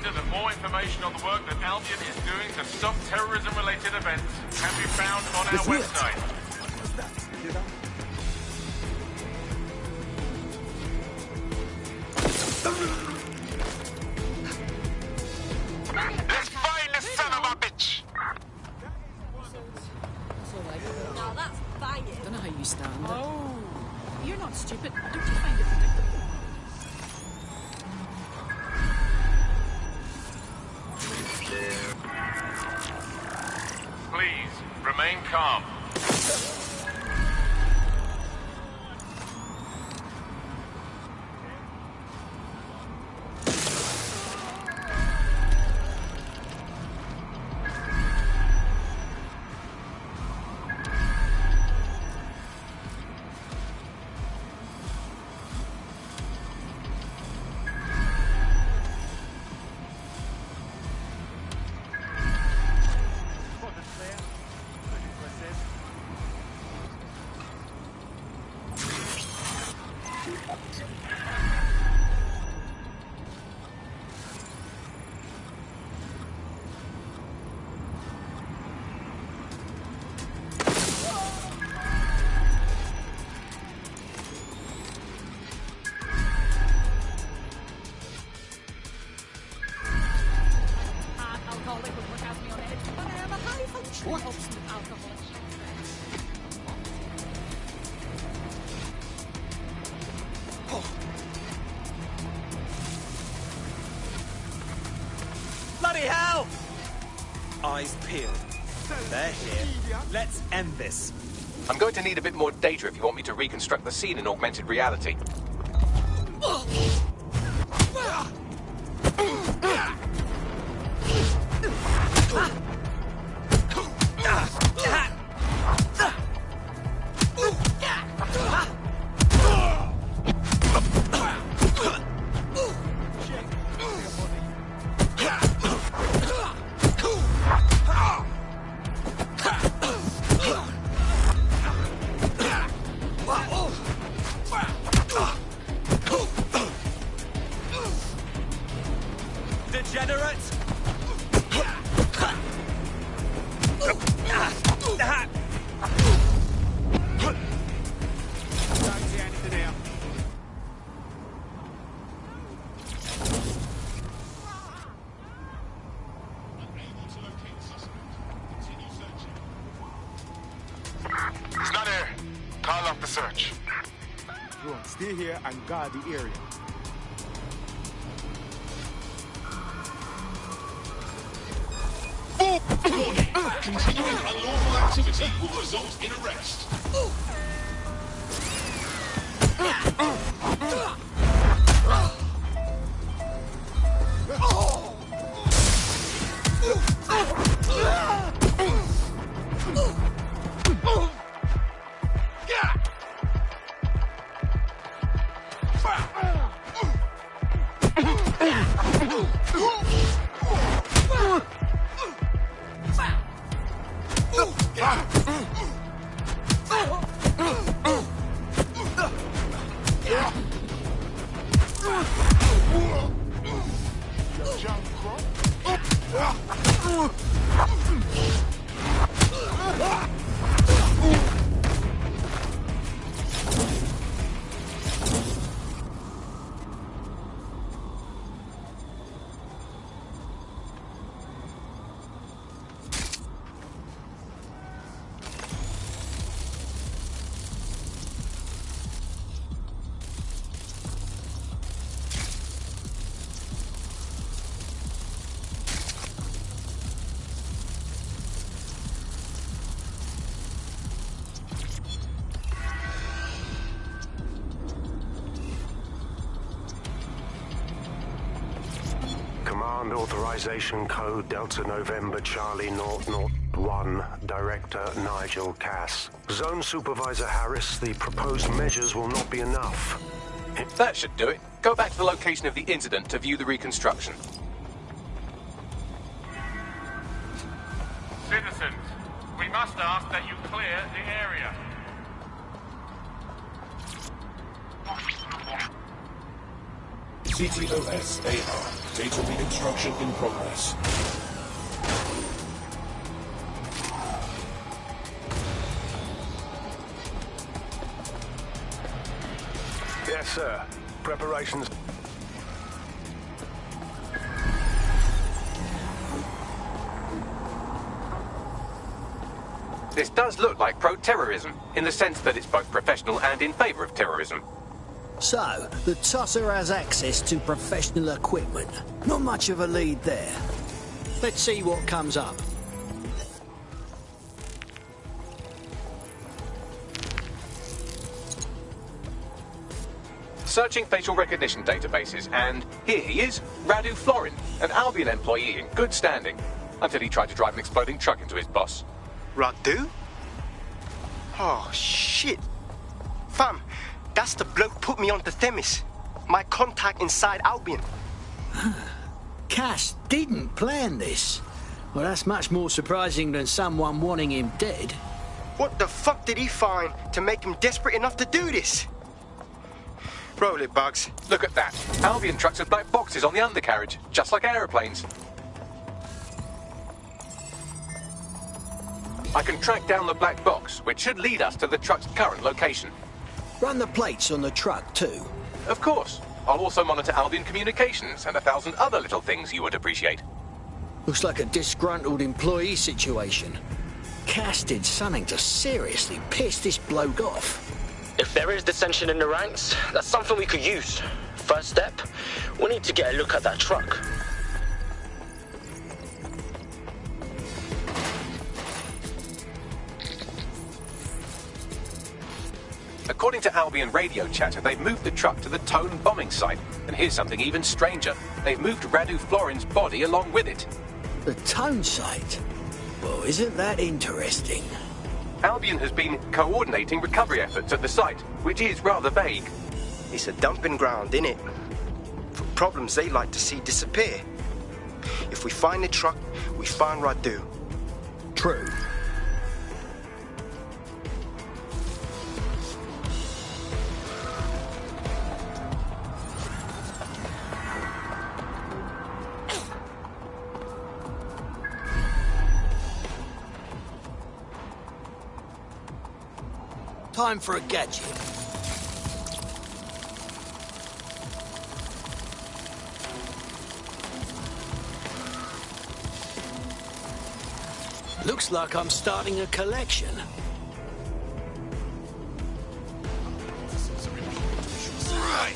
reminder that more information on the work that Albion is doing to stop terrorism-related events can be found on our website. Let's find this son of a bitch! Now that's banging. Don't know how you stand. Oh, you're not stupid. Don't you find it predictable? Please, remain calm. Bloody hell! Eyes peeled. They're here. Let's end this. I'm going to need a bit more data if you want me to reconstruct the scene in augmented reality. Degenerate! He's not here. Call off the search. Drone, stay here and guard the area. Continuing unlawful activity will result in arrest. Command authorization code Delta November Charlie 001, Director Nigel Cass. Zone Supervisor Harris, the proposed measures will not be enough. That should do it. Go back to the location of the incident to view the reconstruction. Citizens, we must ask that you clear the area. CTOS AR Data reconstruction in progress. Yes, sir. Preparations. This does look like pro-terrorism, in the sense that it's both professional and in favour of terrorism. So, the tosser has access to professional equipment. Not much of a lead there. Let's see what comes up. Searching facial recognition databases, and here he is, Radu Florin, an Albion employee in good standing, until he tried to drive an exploding truck into his boss. Radu? Oh, shit. Fam, that's the bloke put me on the Themis. My contact inside Albion. Cass didn't plan this. Well, that's much more surprising than someone wanting him dead. What the fuck did he find to make him desperate enough to do this? Roll it, Bugs. Look at that. Albion trucks have black boxes on the undercarriage, just like aeroplanes. I can track down the black box, which should lead us to the truck's current location. Run the plates on the truck, too. Of course. I'll also monitor Albion communications and 1,000 other little things you would appreciate. Looks like a disgruntled employee situation. Cass did something to seriously piss this bloke off. If there is dissension in the ranks, that's something we could use. First step, we need to get a look at that truck. According to Albion radio chatter, they've moved the truck to the Tone bombing site. And here's something even stranger. They've moved Radu Florin's body along with it. The Tone site? Well, isn't that interesting? Albion has been coordinating recovery efforts at the site, which is rather vague. It's a dumping ground, innit? For problems they like to see disappear. If we find the truck, we find Radu. True. Time for a gadget. Looks like I'm starting a collection. Right.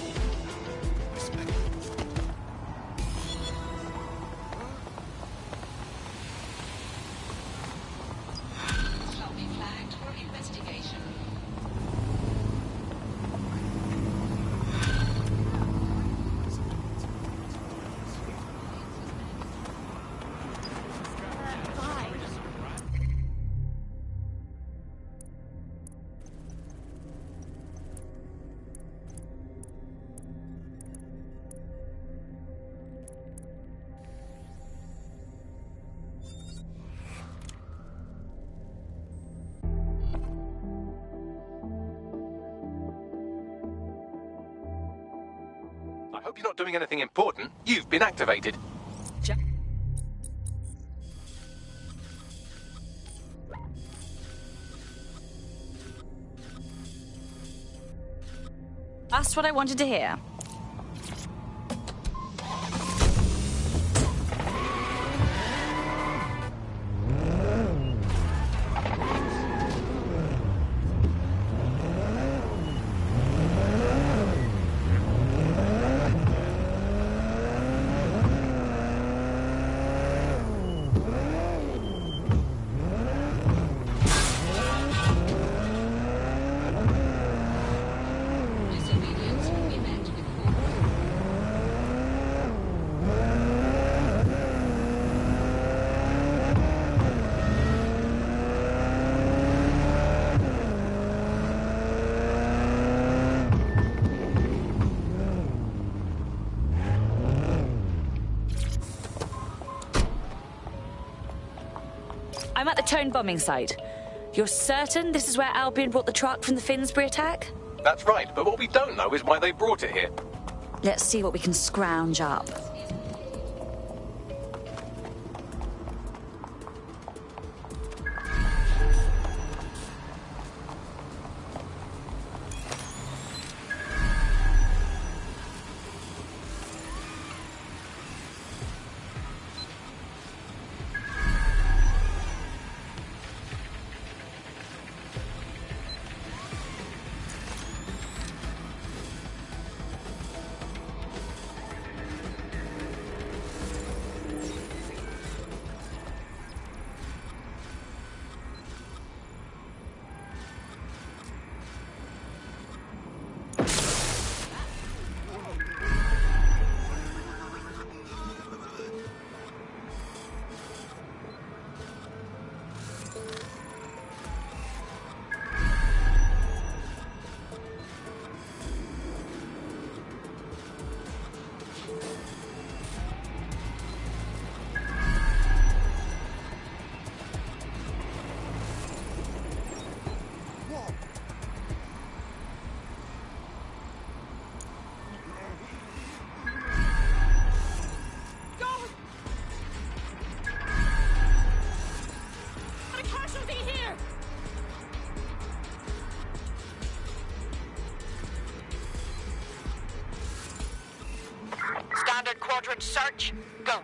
I hope you're not doing anything important. You've been activated. That's what I wanted to hear. I'm at the Tone bombing site. You're certain this is where Albion brought the truck from the Finsbury attack? That's right, but what we don't know is why they brought it here. Let's see what we can scrounge up. Squadron, search. Go.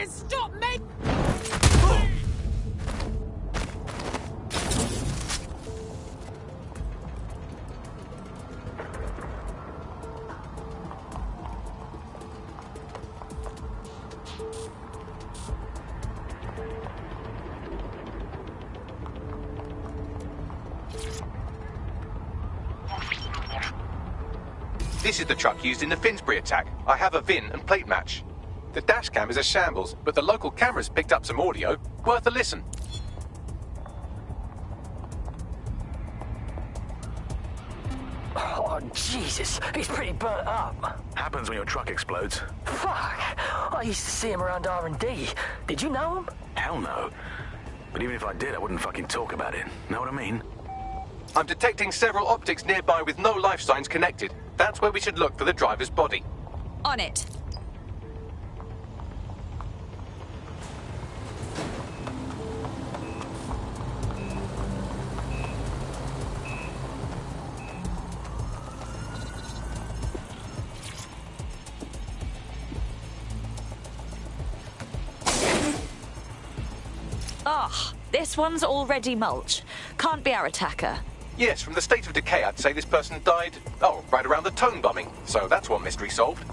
Stop me! This is the truck used in the Finsbury attack. I have a VIN and plate match. The dash cam is a shambles, but the local cameras picked up some audio. Worth a listen. Oh, Jesus. He's pretty burnt up. Happens when your truck explodes. Fuck. I used to see him around R&D. Did you know him? Hell no. But even if I did, I wouldn't fucking talk about it. Know what I mean? I'm detecting several optics nearby with no life signs connected. That's where we should look for the driver's body. On it. Ah, this one's already mulch. Can't be our attacker. Yes, from the state of decay, I'd say this person died, right around the Tone bombing. So that's one mystery solved.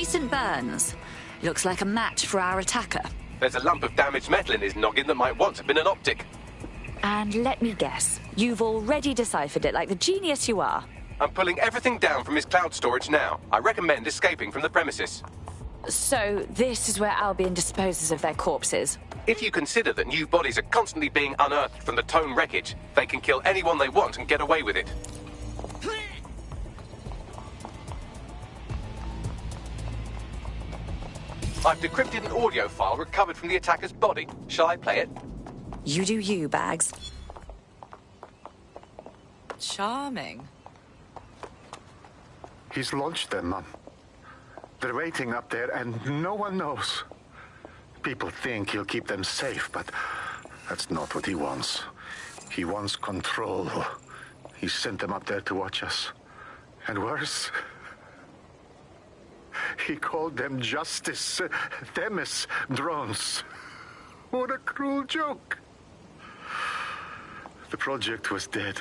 Decent burns. Looks like a match for our attacker. There's a lump of damaged metal in his noggin that might once have been an optic. And let me guess, you've already deciphered it like the genius you are. I'm pulling everything down from his cloud storage now. I recommend escaping from the premises. So, this is where Albion disposes of their corpses? If you consider that new bodies are constantly being unearthed from the Tone wreckage, they can kill anyone they want and get away with it. I've decrypted an audio file recovered from the attacker's body. Shall I play it? You do you, Bags. Charming. He's launched them, Mum. They're waiting up there, and no one knows. People think he'll keep them safe, but that's not what he wants. He wants control. He sent them up there to watch us. And worse, he called them Justice Themis drones. What a cruel joke. The project was dead,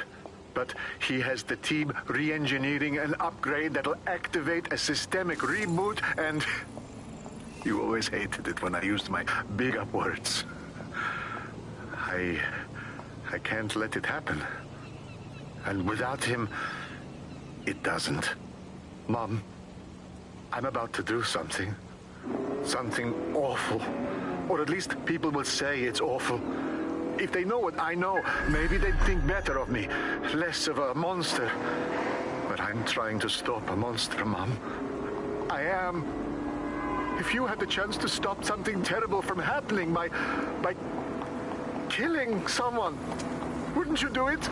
but he has the team re-engineering an upgrade that'll activate a systemic reboot, and you always hated it when I used my big up words. I can't let it happen. And without him, it doesn't. Mom, I'm about to do something. Something awful. Or at least people will say it's awful. If they know what I know, maybe they'd think better of me. Less of a monster. But I'm trying to stop a monster, Mom. I am. If you had the chance to stop something terrible from happening by killing someone, wouldn't you do it?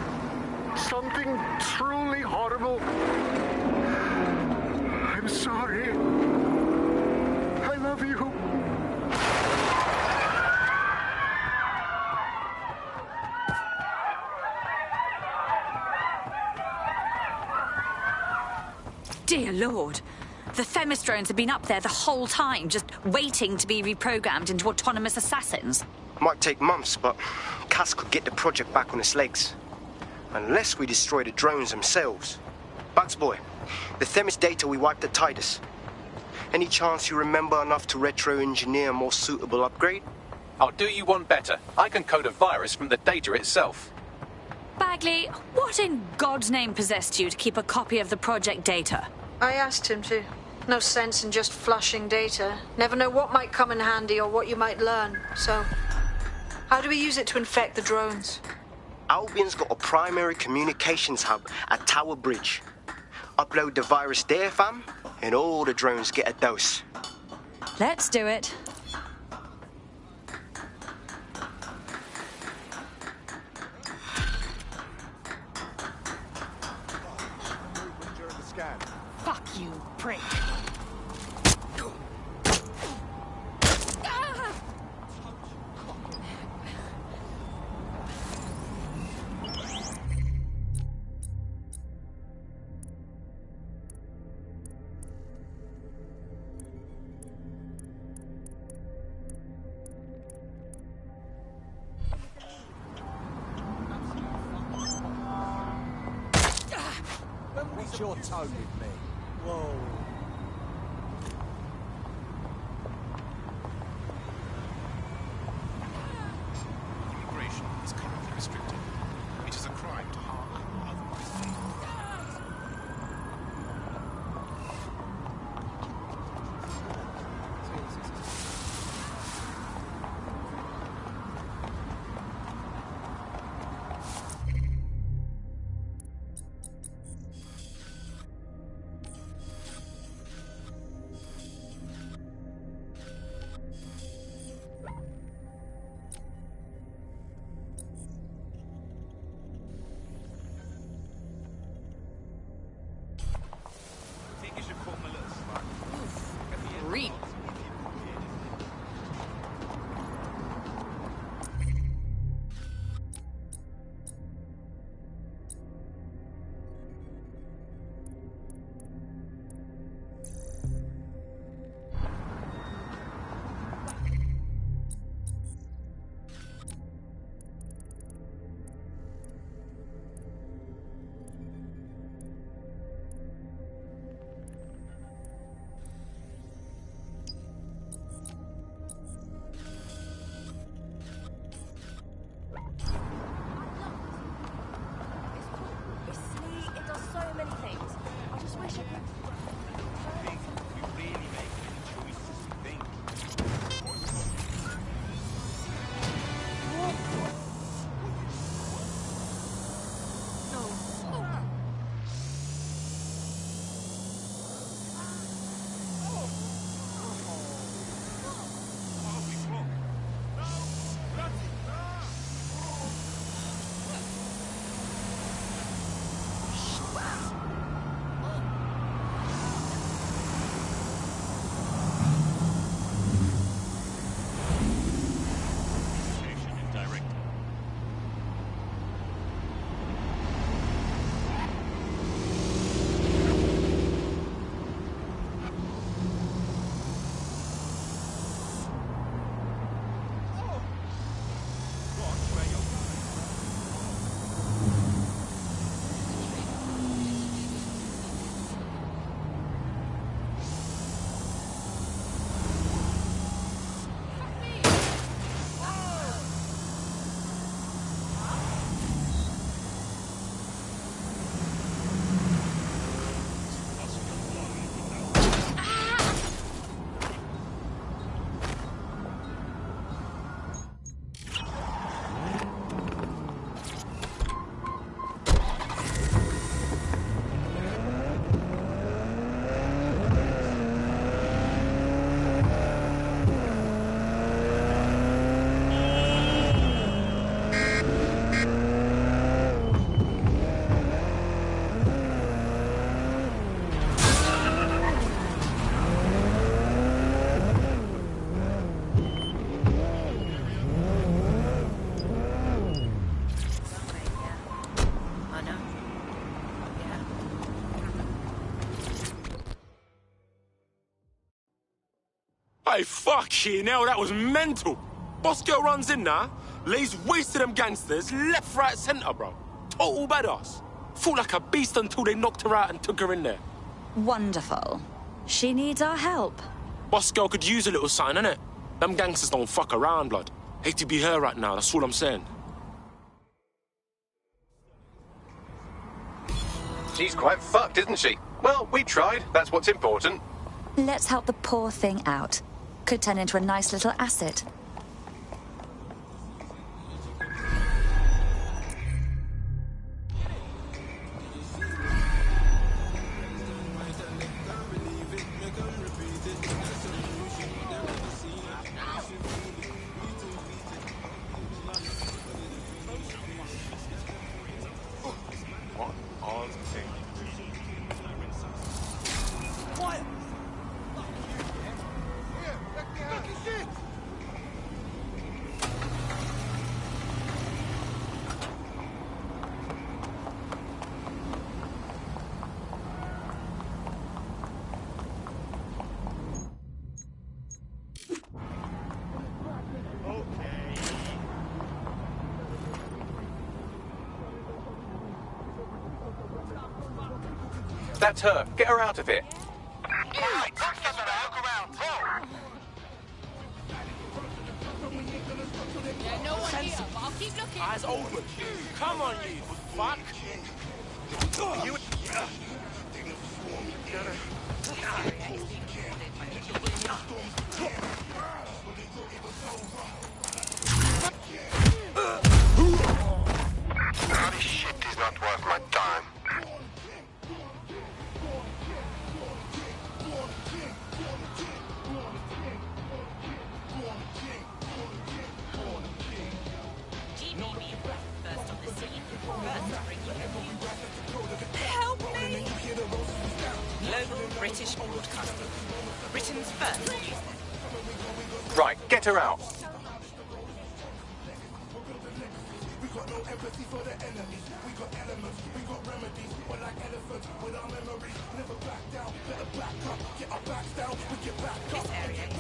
Something truly horrible. I'm sorry. I love you. Dear Lord. The Themis drones have been up there the whole time, just waiting to be reprogrammed into autonomous assassins. Might take months, but Cass could get the project back on its legs. Unless we destroy the drones themselves. Bugs boy, the Themis data we wiped at Titus. Any chance you remember enough to retro-engineer a more suitable upgrade? I'll do you one better. I can code a virus from the data itself. Bagley, what in God's name possessed you to keep a copy of the project data? I asked him to. No sense in just flushing data. Never know what might come in handy or what you might learn. So, how do we use it to infect the drones? Albion's got a primary communications hub at Tower Bridge. Upload the virus there, fam, and all the drones get a dose. Let's do it. Fuck you, prick. What's your tone with me? Whoa. Immigration is currently restricted. It is a crime to harm or otherwise Hey, fucking hell, that was mental. Boss girl runs in now, lays waste to them gangsters, left, right, centre, bro. Total badass. Fought like a beast until they knocked her out and took her in there. Wonderful. She needs our help. Boss girl could use a little sign, innit? Them gangsters don't fuck around, blood. Hate to be her right now, that's all I'm saying. She's quite fucked, isn't she? Well, we tried. That's what's important. Let's help the poor thing out. Could turn into a nice little asset. That's her. Get her out of here. Yeah, no one here, but I'll keep looking. Eyes open. Come on, you fuck. You... This shit is not worth my time. Help me! Global British Broadcasting. Britain's first news. Right, get her out. This area is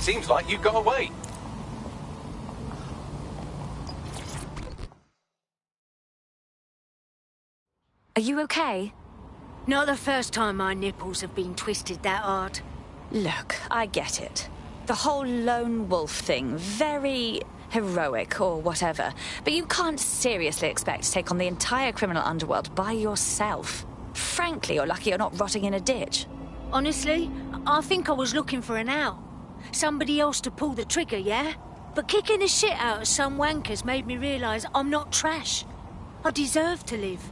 Seems like you got away. Are you okay? Not the first time my nipples have been twisted that hard. Look, I get it. The whole lone wolf thing, very heroic or whatever. But you can't seriously expect to take on the entire criminal underworld by yourself. Frankly, you're lucky you're not rotting in a ditch. Honestly, I think I was looking for an out. Somebody else to pull the trigger, yeah? But kicking the shit out of some wankers made me realise I'm not trash. I deserve to live.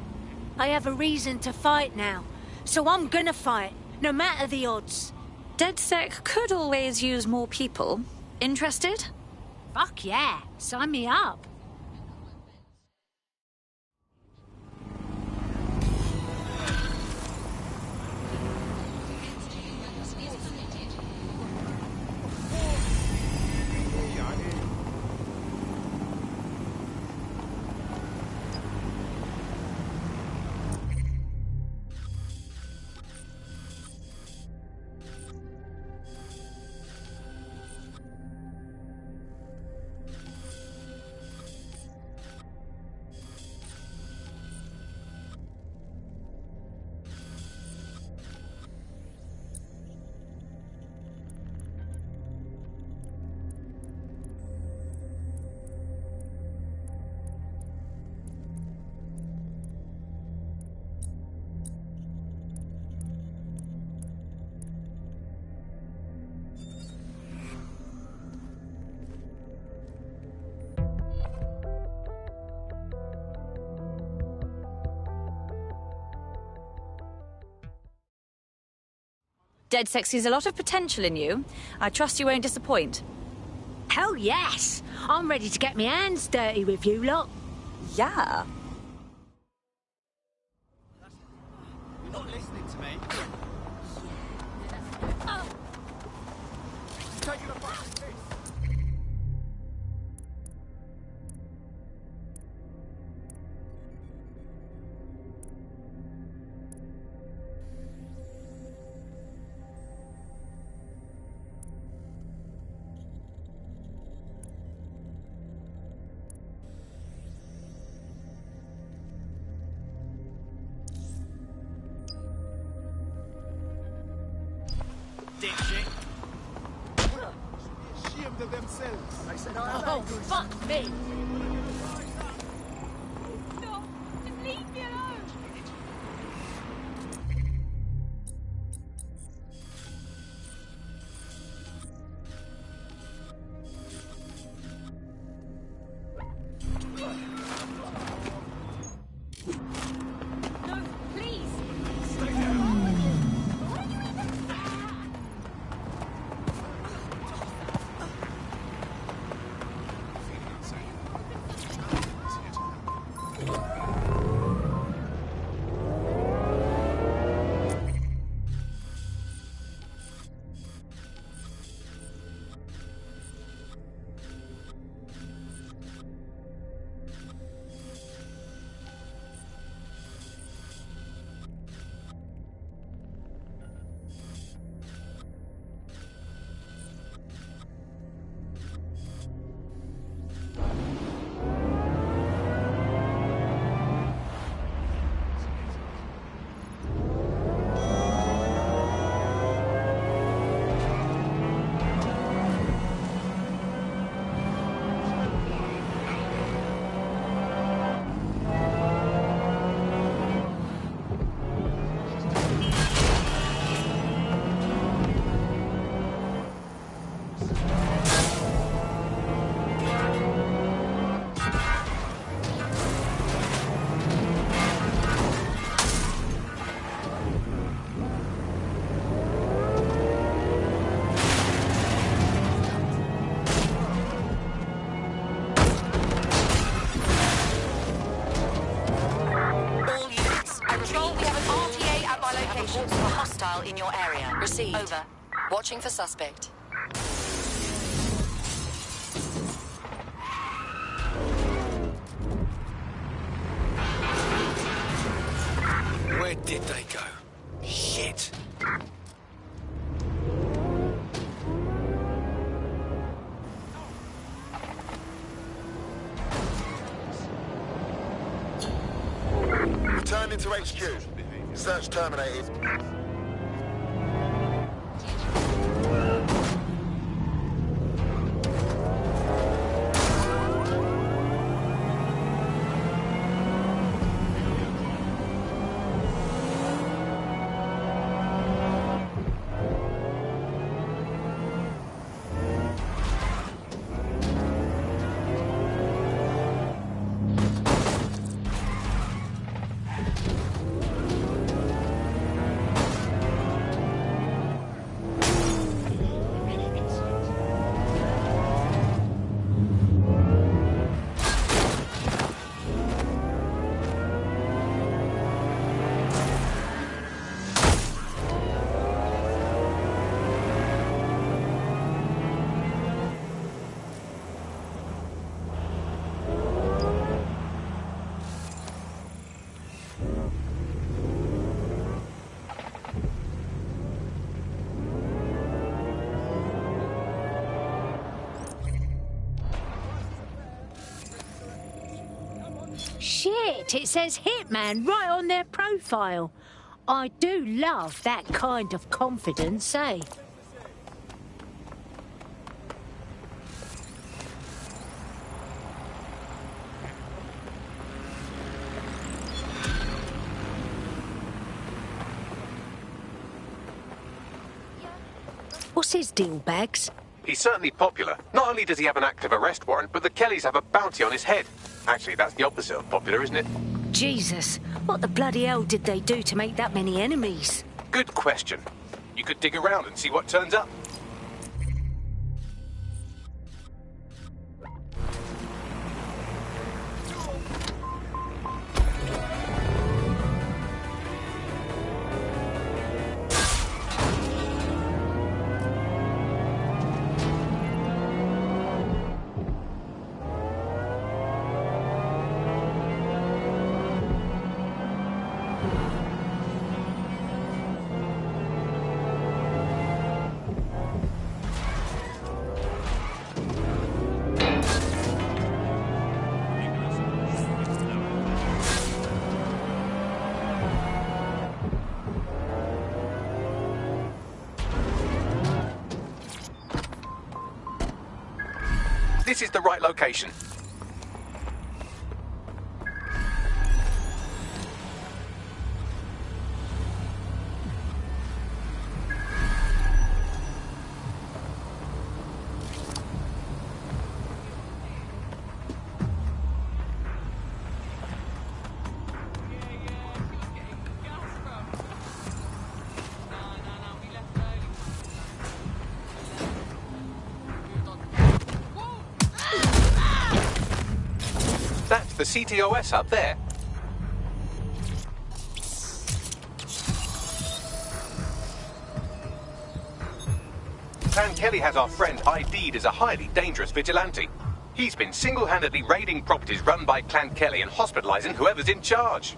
I have a reason to fight now. So I'm gonna fight, no matter the odds. DedSec could always use more people. Interested? Fuck yeah, sign me up. DedSec sees a lot of potential in you. I trust you won't disappoint. Hell yes! I'm ready to get my hands dirty with you lot. Yeah. not listening to me. Taking a back. Dipshit. Ashamed of themselves. I said, Oh, fuck me. No, just leave me alone. No, please. Stay down. Hostile in your area. Received. Over. Watching for suspect. Where did they go? Shit. Returning to HQ. Search terminated. Shit, it says Hitman right on their profile. I do love that kind of confidence, eh? What's his deal, Bags? He's certainly popular. Not only does he have an active arrest warrant, but the Kellys have a bounty on his head. Actually, that's the opposite of popular, isn't it? Jesus, what the bloody hell did they do to make that many enemies? Good question. You could dig around and see what turns up. This is the right location. That's the CTOS up there. Clan Kelly has our friend ID'd as a highly dangerous vigilante. He's been single-handedly raiding properties run by Clan Kelly and hospitalizing whoever's in charge.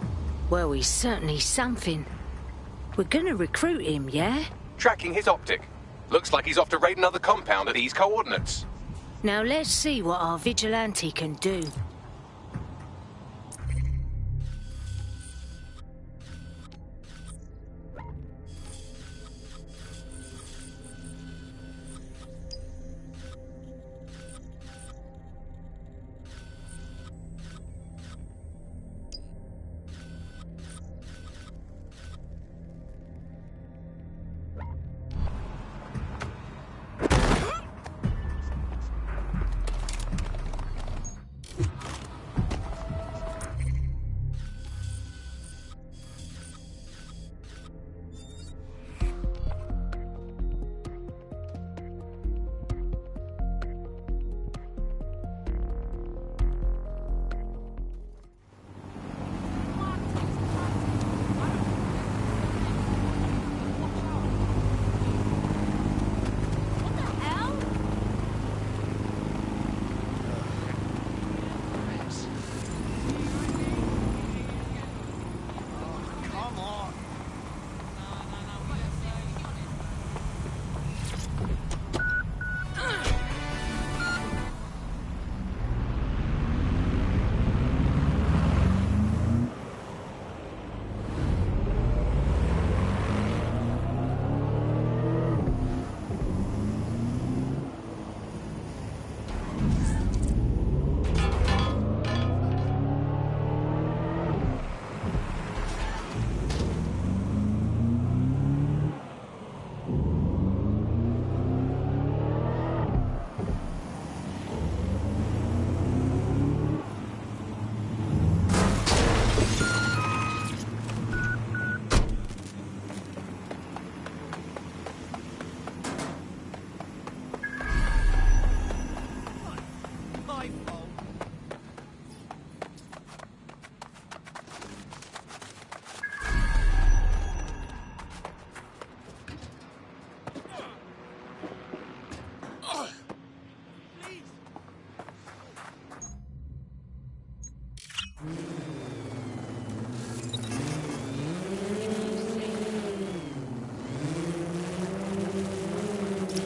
Well, he's certainly something. We're gonna recruit him, yeah? Tracking his optic. Looks like he's off to raid another compound at these coordinates. Now let's see what our vigilante can do.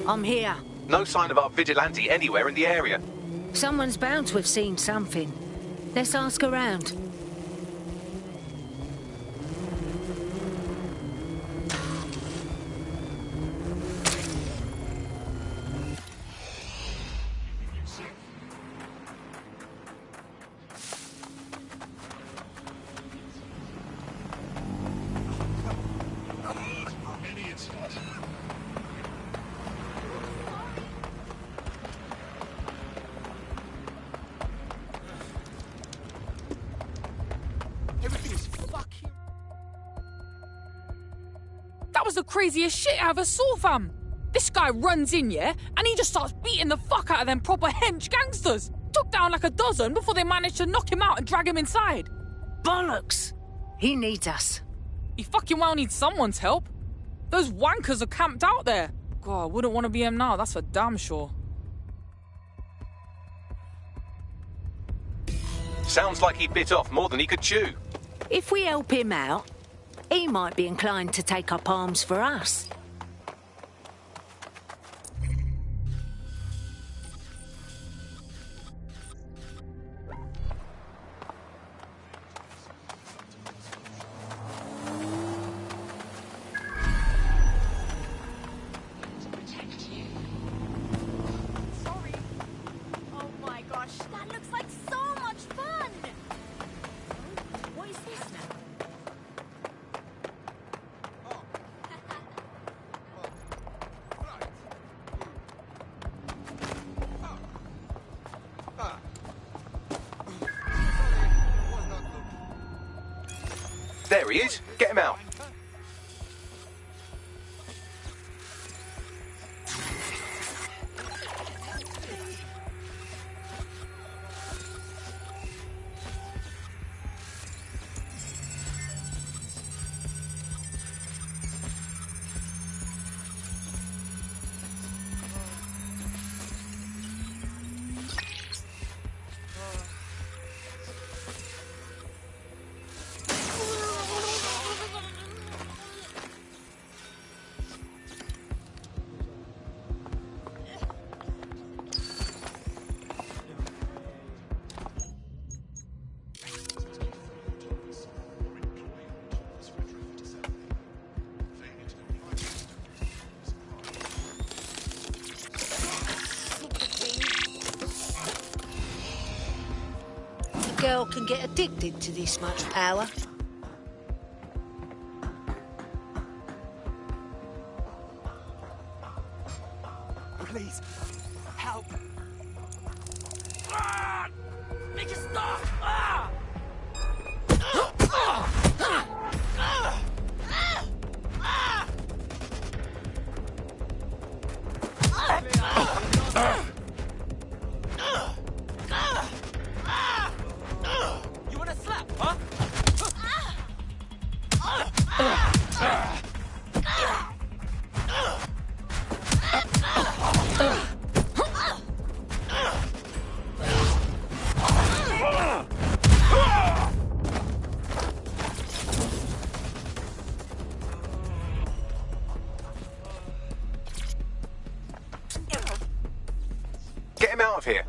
I'm here. No sign of our vigilante anywhere in the area. Someone's bound to have seen something. Let's ask around. That was the craziest shit I ever saw, fam. This guy runs in, yeah, and he just starts beating the fuck out of them proper hench gangsters. Took down like a dozen before they managed to knock him out and drag him inside. Bollocks! He needs us. He fucking well needs someone's help. Those wankers are camped out there. God, I wouldn't want to be him now, that's for damn sure. Sounds like he bit off more than he could chew. If we help him out, he might be inclined to take up arms for us. Oh There he is. Get him out. Girl can get addicted to this much power. Please, help. Ah! Make it stop! Ah! You wanna slap, huh? Get him out of here.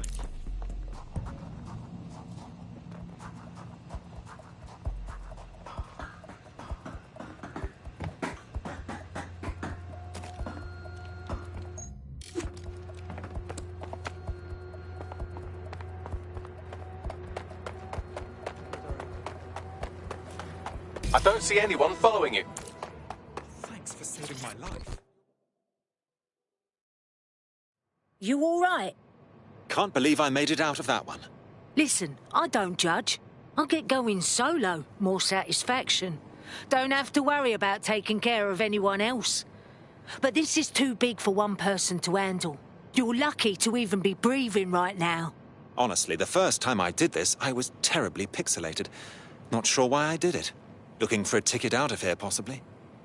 I don't see anyone following you. Thanks for saving my life. You all right? Can't believe I made it out of that one. Listen, I don't judge. I get going solo, more satisfaction. Don't have to worry about taking care of anyone else. But this is too big for one person to handle. You're lucky to even be breathing right now. Honestly, the first time I did this, I was terribly pixelated. Not sure why I did it. Looking for a ticket out of here, possibly.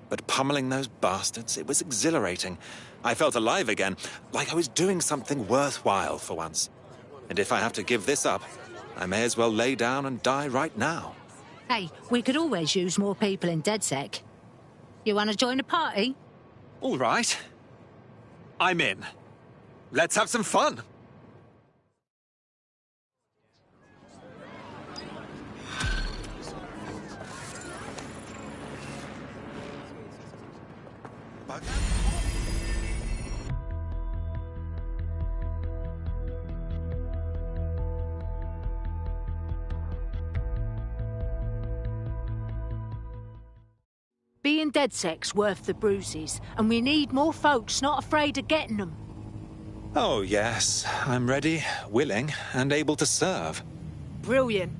But pummeling those bastards, it was exhilarating. I felt alive again, like I was doing something worthwhile for once. And if I have to give this up, I may as well lay down and die right now. Hey, we could always use more people in DedSec. You want to join the party? All right. I'm in. Let's have some fun. Being DedSec's worth the bruises, and we need more folks not afraid of getting them. Oh, yes. I'm ready, willing, and able to serve. Brilliant.